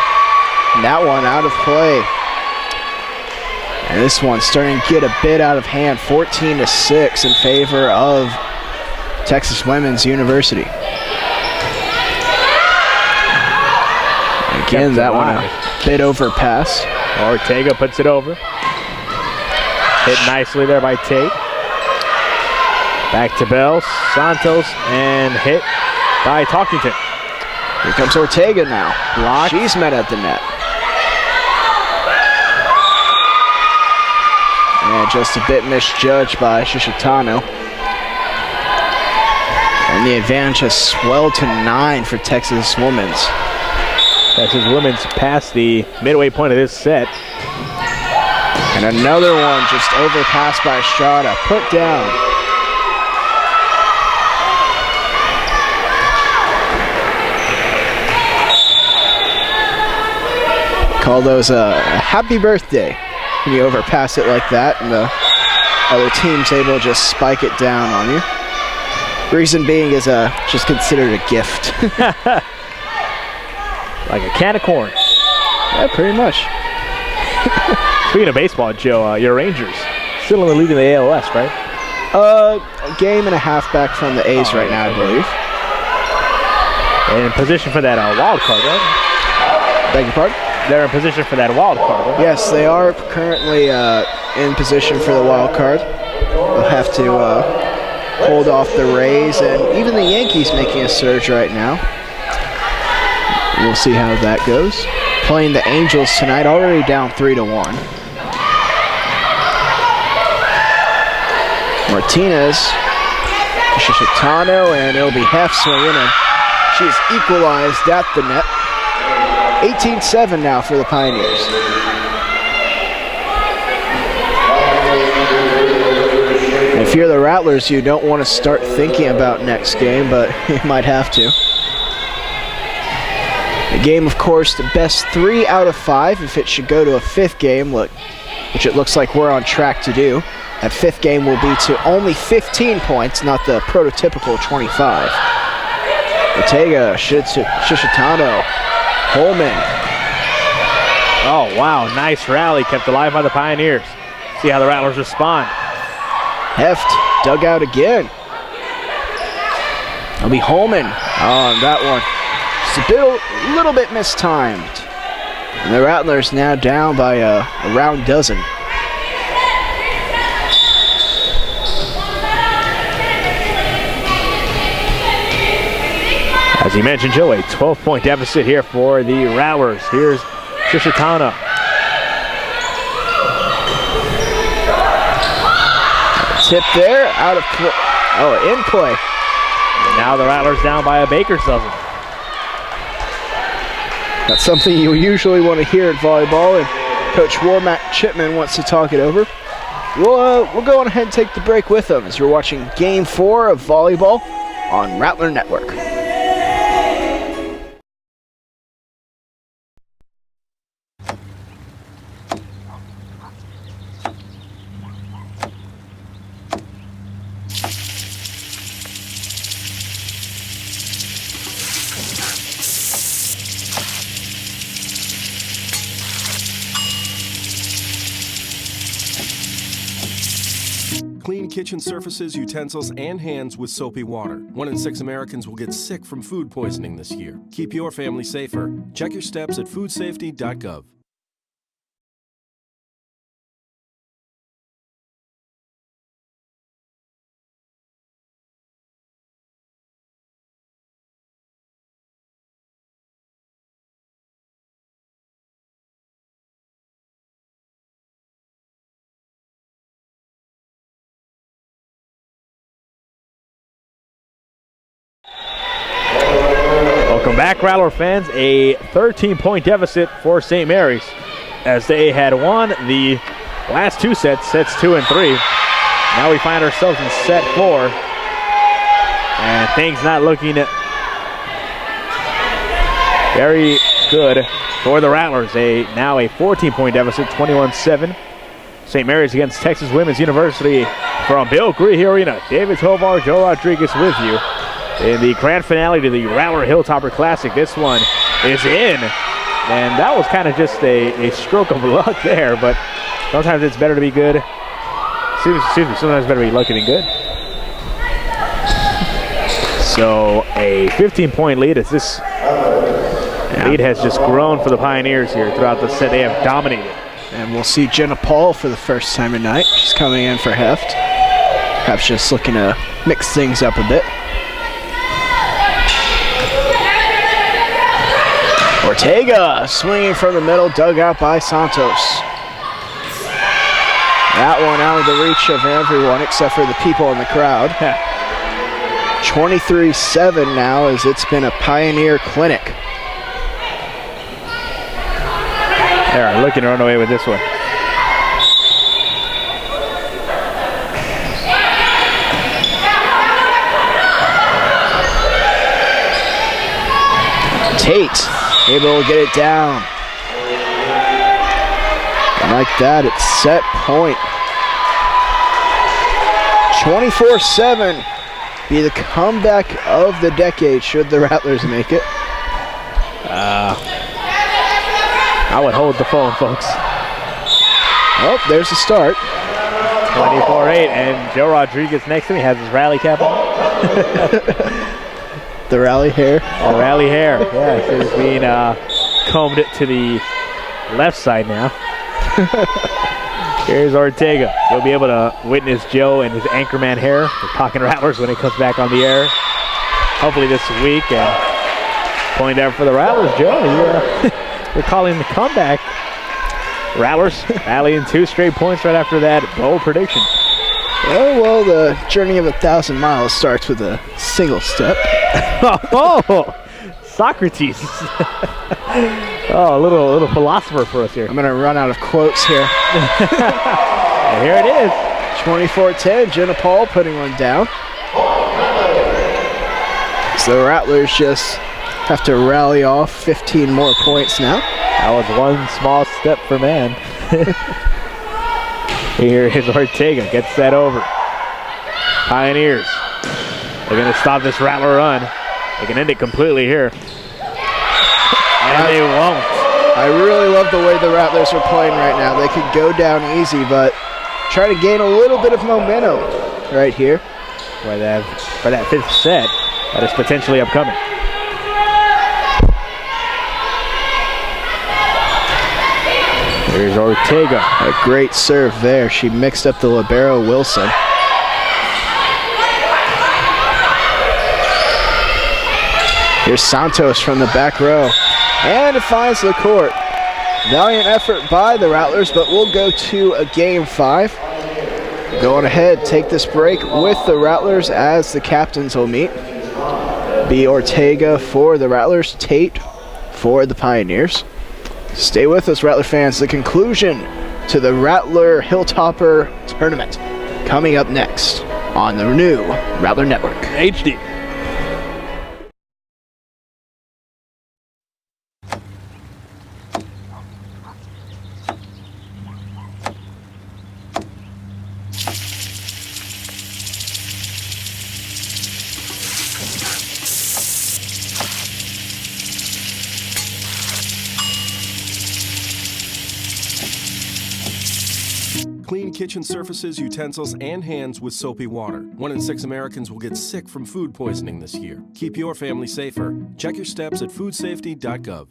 And that one out of play. And this one's starting to get a bit out of hand, 14-6 in favor of Texas Women's University. Again, that one a bit overpass. Ortega puts it over. Hit nicely there by Tate. Back to Bell, Santos, and hit by Talkington. Here comes Ortega now. Blocked. She's met at the net. And just a bit misjudged by Shishitano. And the advantage has swelled to 9 for Texas Women's. Texas Women's past the midway point of this set. And another one just overpassed by Estrada. Put down. Call those a happy birthday when you overpass it like that and the other team's able to just spike it down on you. Reason being is just considered a gift. Like a can of corn. Yeah, pretty much. Speaking of baseball, Joe, your Rangers still in the lead in the ALS, right? A game and a half back from the A's right now, I believe. And in position for that wild card, right? Beg your pardon? They're in position for that wild card, right? Yes, they are currently in position for the wild card. They'll have to hold off the Rays and even the Yankees making a surge right now. We'll see how that goes. Playing the Angels tonight, already down 3-1. Martinez, Shishitano, and it'll be half swinging, and she's equalized at the net. 18-7 now for the Pioneers. If you're the Rattlers, you don't want to start thinking about next game, but you might have to. The game, of course, the best 3 out of 5. If it should go to a 5th game, which it looks like we're on track to do, that 5th game will be to only 15 points, not the prototypical 25. Ortega, Shishitano, Holman. Oh, wow. Nice rally kept alive by the Pioneers. See how the Rattlers respond. Heft dug out again. It'll be Holman on that one. Just a little bit mistimed. And the Rattlers now down by a round dozen. As you mentioned, Joe, a 12-point deficit here for the Rattlers. Here's Shishitano. Tip there, out of play. Oh, in play. And now the Rattlers down by a baker's dozen. That's something you usually want to hear at volleyball, and Coach Warmack Chipman wants to talk it over. We'll go on ahead and take the break with them as you're watching Game 4 of volleyball on Rattler Network. Clean kitchen surfaces, utensils, and hands with soapy water. 1 in 6 Americans will get sick from food poisoning this year. Keep your family safer. Check your steps at foodsafety.gov. Welcome back, Rattler fans. A 13-point deficit for St. Mary's as they had won the last 2 sets, sets 2 and 3. Now we find ourselves in set 4, and things not looking very good for the Rattlers. Now a 14-point deficit, 21-7. St. Mary's against Texas Women's University from Bill Greehey Arena. David Tovar, Joe Rodriguez with you in the grand finale to the Rattler Hilltopper Classic. This one is in, and that was kind of just a stroke of luck there, but sometimes it's better to be good. Excuse me, sometimes it's better to be lucky than good. So a 15-point lead as this lead has just grown for the Pioneers here throughout the set. They have dominated. And we'll see Jenna Paul for the first time tonight. She's coming in for heft. Perhaps just looking to mix things up a bit. Ortega swinging from the middle, dug out by Santos. That one out of the reach of everyone except for the people in the crowd. 23-7 now as it's been a Pioneer clinic. They're looking to run away with this one. Tate able to get it down. And like that, it's set point. 24-7 be the comeback of the decade should the Rattlers make it. I would hold the phone, folks. Oh, there's the start. 24-8, and Joe Rodriguez next to me has his rally cap on. The rally hair. The rally hair, yes. It is being combed to the left side now. Here's Ortega. You'll be able to witness Joe and his Anchorman hair, the Talking Rattlers, when it comes back on the air. Hopefully this week. And point down for the Rattlers, Joe. We're calling the comeback. Rattlers rallying 2 straight points right after that bold prediction. Oh, well, the journey of 1,000 miles starts with a single step. Oh, Socrates. Oh, a little philosopher for us here. I'm going to run out of quotes here. And here it is. 24-10, Jenna Paul putting one down. So the Rattlers just have to rally off 15 more points now. That was one small step for man. Here is Ortega, gets that over. Pioneers, they're going to stop this Rattler run. They can end it completely here. And they won't. I really love the way the Rattlers are playing right now. They could go down easy, but try to gain a little bit of momentum right here. For that 5th set that is potentially upcoming. Here's Ortega. A great serve there. She mixed up the libero Wilson. Here's Santos from the back row. And it finds the court. Valiant effort by the Rattlers, but we'll go to a game 5. Going ahead, take this break with the Rattlers as the captains will meet. Be Ortega for the Rattlers, Tate for the Pioneers. Stay with us, Rattler fans. The conclusion to the Rattler Hilltopper tournament coming up next on the new Rattler Network. HD. Clean kitchen surfaces, utensils, and hands with soapy water. 1 in 6 Americans will get sick from food poisoning this year. Keep your family safer. Check your steps at foodsafety.gov.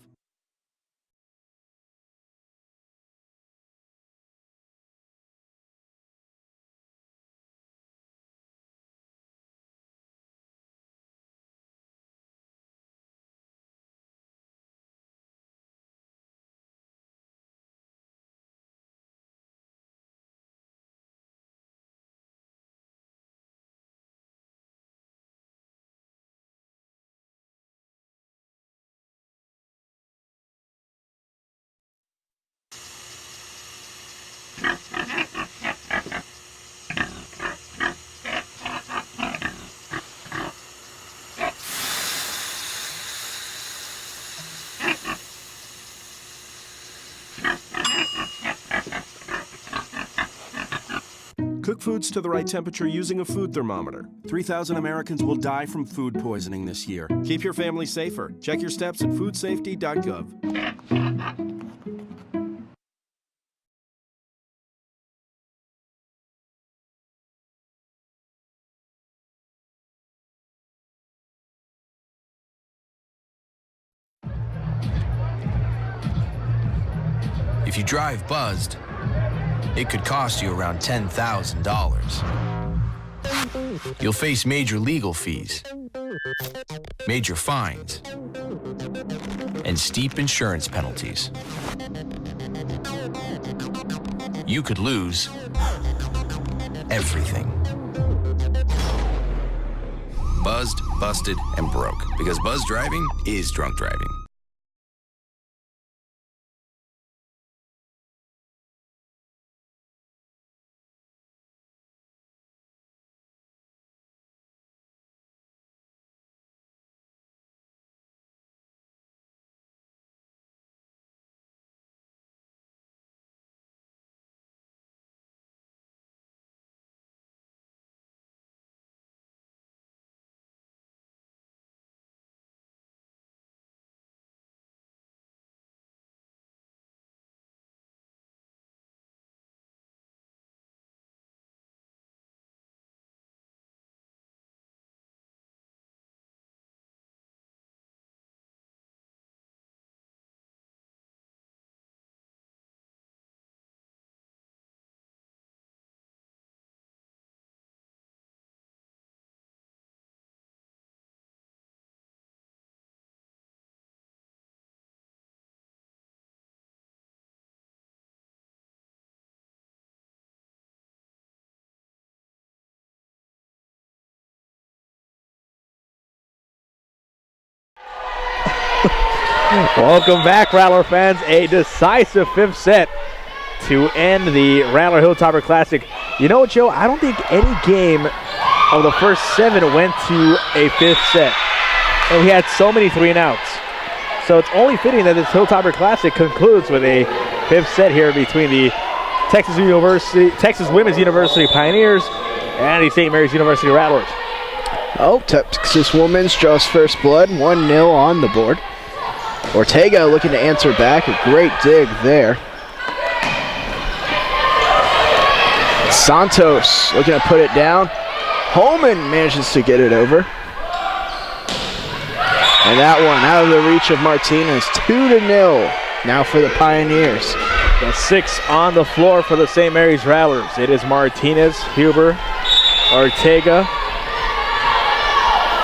Cook foods to the right temperature using a food thermometer. 3,000 Americans will die from food poisoning this year. Keep your family safer. Check your steps at foodsafety.gov. If you drive buzzed, it could cost you around $10,000. You'll face major legal fees, major fines, and steep insurance penalties. You could lose everything. Buzzed, busted, and broke, because buzz driving is drunk driving. Welcome back, Rattler fans. A decisive 5th set to end the Rattler Hilltopper Classic. You know what, Joe? I don't think any game of the first 7 went to a 5th set. And we had so many 3-and-outs. So it's only fitting that this Hilltopper Classic concludes with a 5th set here between the Texas Women's University Pioneers and the St. Mary's University Rattlers. Oh, Texas Women's draws first blood, 1-0 on the board. Ortega looking to answer back, a great dig there. Santos looking to put it down. Holman manages to get it over. And that one out of the reach of Martinez, 2-0 now for the Pioneers. The 6 on the floor for the St. Mary's Rattlers. It is Martinez, Huber, Ortega,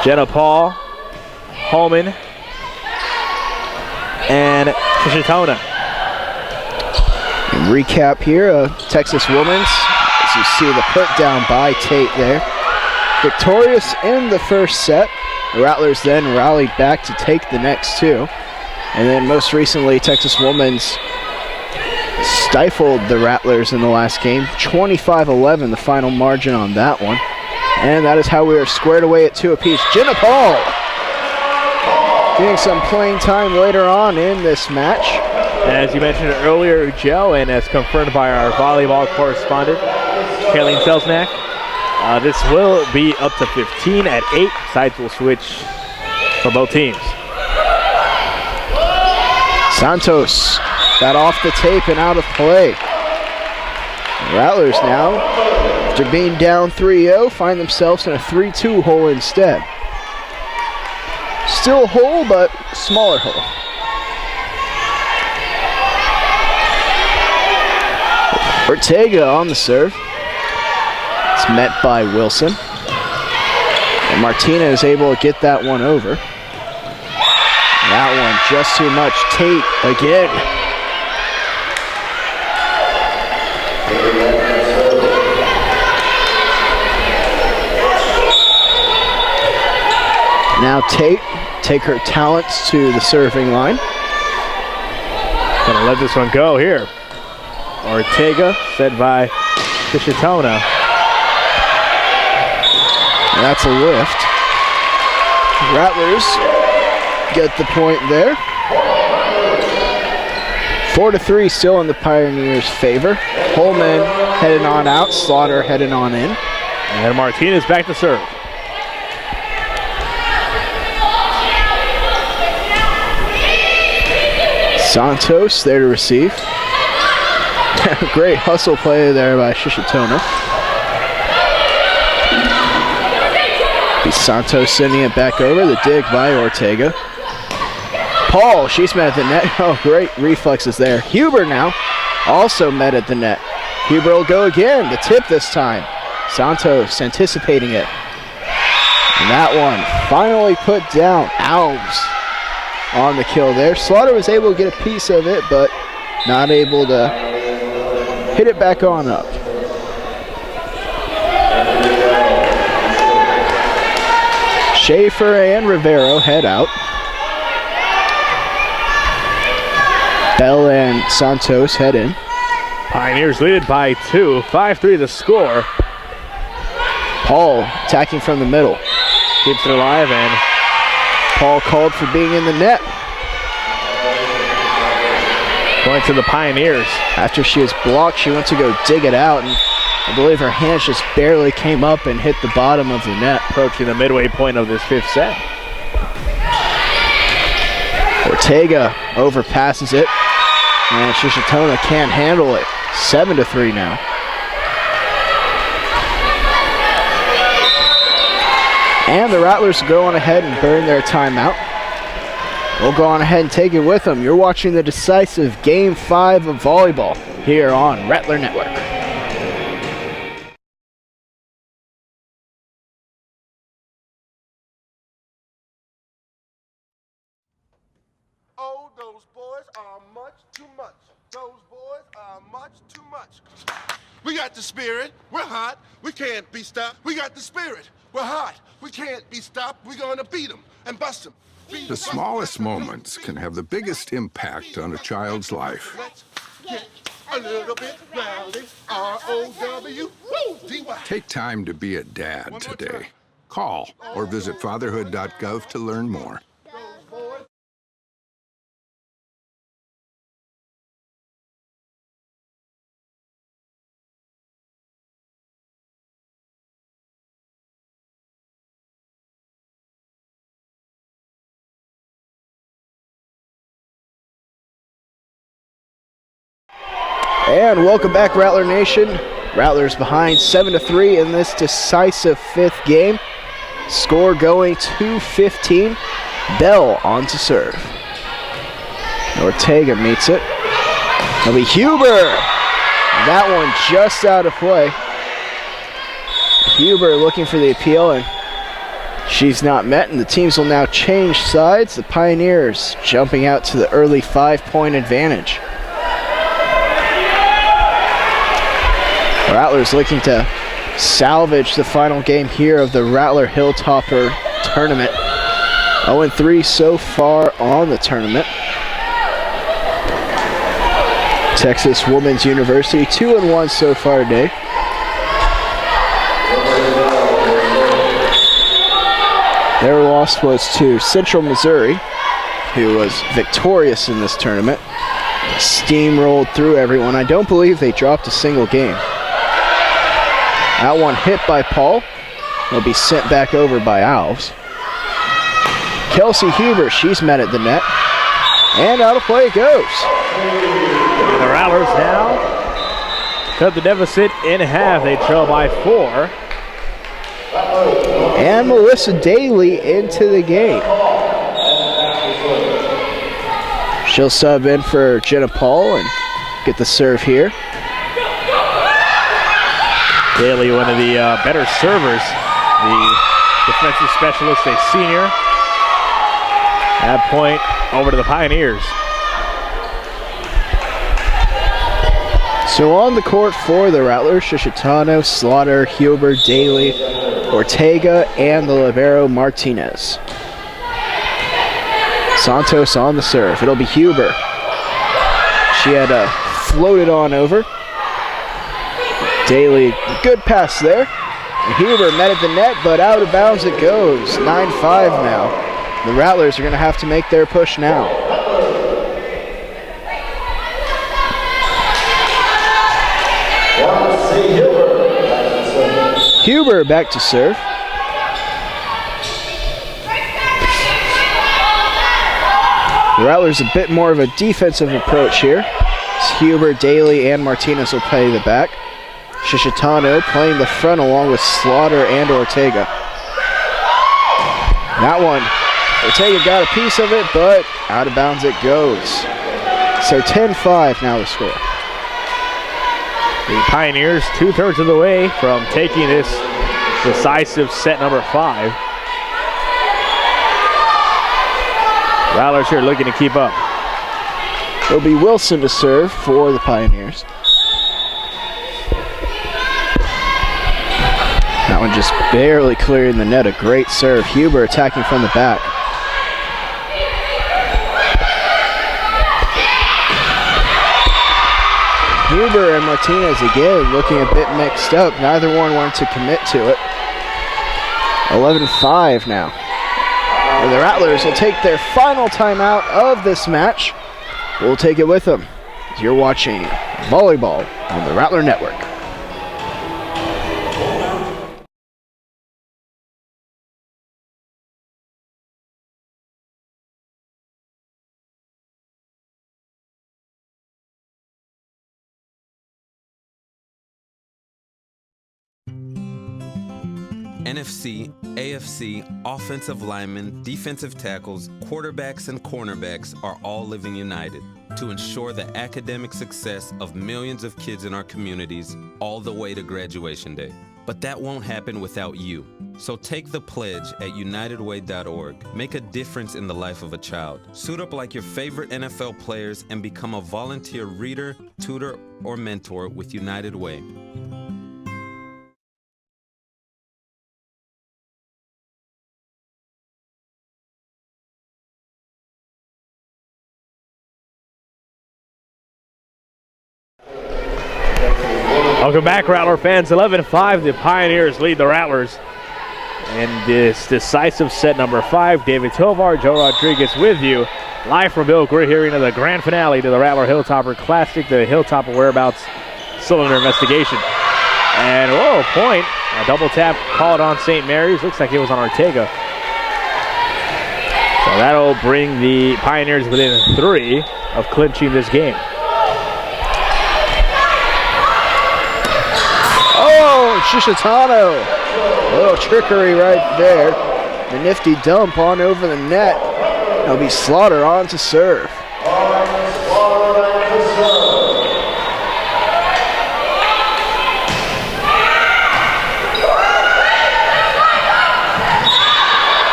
Jenna Paul, Holman, and Shishitona. Recap here, Texas Women's, as you see the put down by Tate there. Victorious in the first set. The Rattlers then rallied back to take the next 2. And then most recently, Texas Women's stifled the Rattlers in the last game. 25-11, the final margin on that one. And that is how we are squared away at 2 apiece. Jenna Paul getting some playing time later on in this match. As you mentioned earlier, Joe, and as confirmed by our volleyball correspondent, Kayleen Selznak, this will be up to 15 at 8. Sides will switch for both teams. Santos got off the tape and out of play. Rattlers now, after being down 3-0, find themselves in a 3-2 hole instead. Still a hole, but smaller hole. Ortega on the serve. It's met by Wilson. And Martina is able to get that one over. That one just too much. Tate again. Now Tate take her talents to the serving line. Gonna let this one go here. Ortega fed by Shishitona. That's a lift. Rattlers get the point there. 4-3 still in the Pioneers' favor. Holman heading on out, Slaughter heading on in. And Martinez back to serve. Santos there to receive. Great hustle play there by Shishitona. Santos sending it back over. The dig by Ortega. Paul, she's met at the net. Oh, great reflexes there. Huber now also met at the net. Huber will go again. The tip this time. Santos anticipating it. And that one finally put down. Alves on the kill there. Slaughter was able to get a piece of it, but not able to hit it back on up. Schaefer and Rivero head out. Bell and Santos head in. Pioneers lead it by 2. 5-3 the score. Paul attacking from the middle. Keeps it alive, and Paul called for being in the net. Going to the Pioneers. After she was blocked, she went to go dig it out, and I believe her hands just barely came up and hit the bottom of the net. Approaching the midway point of this 5th set. Ortega overpasses it, and Shishitona can't handle it. 7-3 now. And the Rattlers go on ahead and burn their timeout. We'll go on ahead and take it with them. You're watching the decisive Game 5 of volleyball here on Rattler Network. Oh, those boys are much too much. Those boys are much too much. We got the spirit. We're hot. We can't be stopped. We got the spirit. We're hot. We can't be stopped. We're going to beat them and bust them. The smallest moments can have the biggest impact on a child's life. Let's get a little bit rowdy. R-O-W-D-Y. Take time to be a dad today. Call or visit fatherhood.gov to learn more. And welcome back, Rattler Nation. Rattlers behind 7-3 in this decisive 5th game. Score going 2-15. Bell on to serve. Ortega meets it. It'll be Huber. That one just out of play. Huber looking for the appeal, and she's not met, and the teams will now change sides. The Pioneers jumping out to the early 5-point advantage. Rattlers looking to salvage the final game here of the Rattler Hilltopper tournament. 0-3 so far on the tournament. Texas Women's University 2-1 so far today. Their loss was to Central Missouri, who was victorious in this tournament. Steamrolled through everyone. I don't believe they dropped a single game. That one hit by Paul. Will be sent back over by Alves. Kelsey Huber, she's met at the net. And out of play it goes. And the Rattlers now cut the deficit in half. They trail by 4. And Melissa Daly into the game. She'll sub in for Jenna Paul and get the serve here. Daly, one of the better servers. The defensive specialist, a senior. That point over to the Pioneers. So on the court for the Rattlers, Shishitano, Slaughter, Huber, Daly, Ortega, and the libero Martinez. Santos on the serve. It'll be Huber. She had floated on over. Daly, good pass there. And Huber met at the net, but out of bounds it goes. 9-5 now. The Rattlers are going to have to make their push now. Huber back to serve. The Rattlers a bit more of a defensive approach here. It's Huber, Daly, and Martinez will play the back. Shishitano playing the front along with Slaughter and Ortega. That one, Ortega got a piece of it, but out of bounds it goes. So 10-5 now the score. The Pioneers 2/3 of the way from taking this decisive set number 5. Rattlers here looking to keep up. It'll be Wilson to serve for the Pioneers. That one just barely clearing the net. A great serve. Huber attacking from the back. Huber and Martinez again looking a bit mixed up. Neither one wanted to commit to it. 11-5 now. And the Rattlers will take their final timeout of this match. We'll take it with them. You're watching Volleyball on the Rattler Network. NFC, AFC, offensive linemen, defensive tackles, quarterbacks, and cornerbacks are all living united to ensure the academic success of millions of kids in our communities all the way to graduation day. But that won't happen without you. So take the pledge at unitedway.org. Make a difference in the life of a child. Suit up like your favorite NFL players and become a volunteer reader, tutor, or mentor with United Way. Welcome back, Rattler fans. 11-5, the Pioneers lead the Rattlers. And this decisive set number 5, David Tovar, Joe Rodriguez with you. Live from Bill Greer, hearing of the grand finale to the Rattler Hilltopper Classic, the Hilltopper Whereabouts Cylinder Investigation. And, whoa, point. A double tap called on St. Mary's. Looks like it was on Ortega. So that'll bring the Pioneers within 3 of clinching this game. Oh, Shishitano. A little trickery right there. The nifty dump on over the net. It'll be Slaughter on to serve.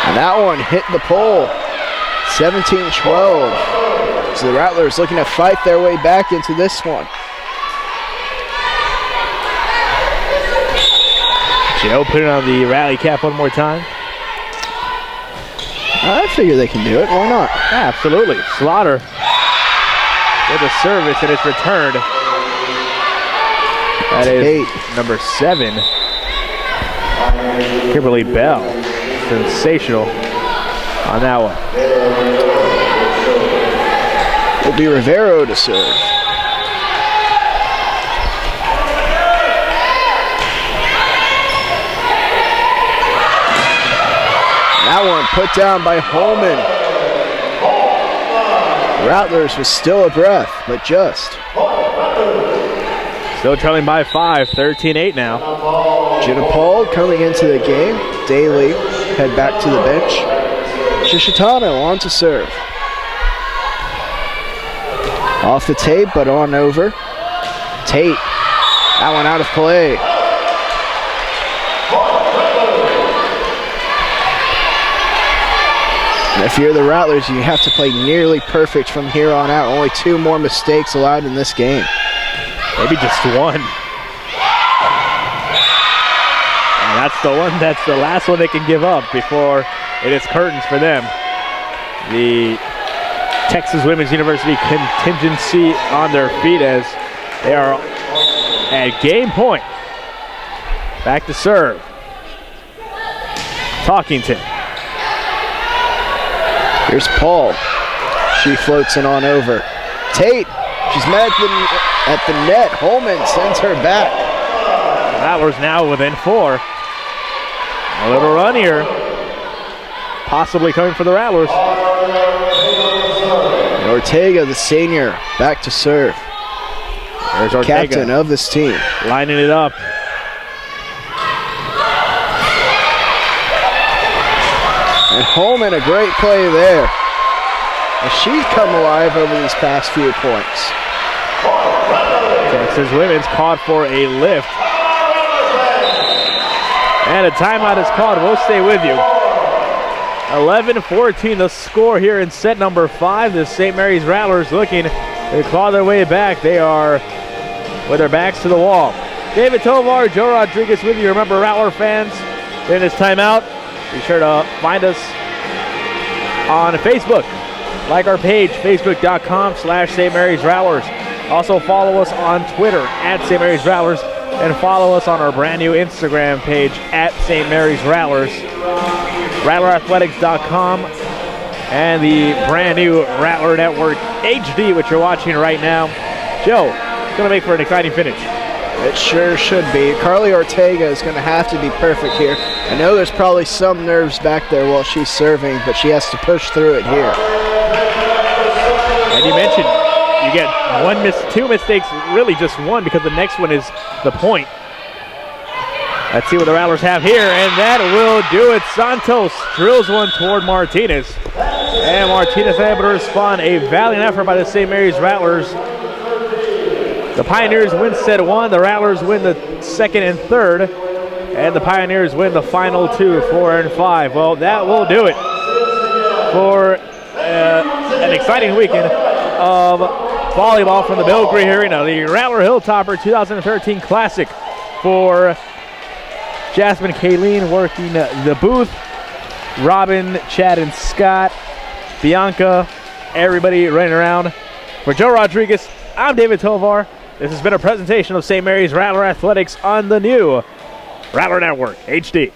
And that one hit the pole. 17-12. So the Rattlers looking to fight their way back into this one. Joe, put it on the rally cap one more time. I figure they can do it. Why not? Absolutely. Slaughter with a service, and it's returned. That is 8. Number 7. Kimberly Bell. Sensational on that one. It'll be Rivero to serve. That one put down by Holman. Rattlers was still a breath, but just. Still trailing by 5, 13-8 now. Jenna Paul coming into the game. Daly head back to the bench. Shishitano on to serve. Off the tape, but on over. Tate, that one out of play. And if you're the Rattlers, you have to play nearly perfect from here on out. Only 2 more mistakes allowed in this game. Maybe just 1. And that's the last one they can give up before it is curtains for them. The Texas Women's University contingency on their feet as they are at game point. Back to serve. Talkington. Here's Paul. She floats it on over. Tate, she's met at the net. Holman sends her back. Rattlers now within 4. A little run here. Possibly coming for the Rattlers. And Ortega, the senior, back to serve. There's Ortega, captain of this team. lining it up. And Holman, a great play there. And she's come alive over these past few points. Texas Women's called for a lift. And a timeout is called. We'll stay with you. 11-14 the score here in set number 5. The St. Mary's Rattlers looking to claw their way back. They are with their backs to the wall. David Tovar, Joe Rodriguez with you. Remember, Rattler fans, during this timeout, be sure to find us on Facebook. Like our page, facebook.com/St. Mary's Rattlers. Also follow us on Twitter @St. Mary's Rattlers. And follow us on our brand new Instagram page @St. Mary's Rattlers. RattlerAthletics.com and the brand new Rattler Network HD, which you're watching right now. Joe, it's going to make for an exciting finish. It sure should be. Carly Ortega is going to have to be perfect here. I know there's probably some nerves back there while she's serving, but she has to push through it here. And you mentioned you get 2 mistakes, really just 1, because the next one is the point. Let's see what the Rattlers have here, and that will do it. Santos drills one toward Martinez. And Martinez able to respond. A valiant effort by the St. Mary's Rattlers. The Pioneers win set 1. The Rattlers win the 2nd and 3rd. And the Pioneers win the final 2, 4 and 5. Well, that will do it for an exciting weekend of volleyball from the Belgrade Arena. The Rattler Hilltopper 2013 Classic for Jasmine Kayleen working the booth. Robin, Chad, and Scott. Bianca, everybody running around. For Joe Rodriguez, I'm David Tovar. This has been a presentation of St. Mary's Rattler Athletics on the new Rattler Network HD.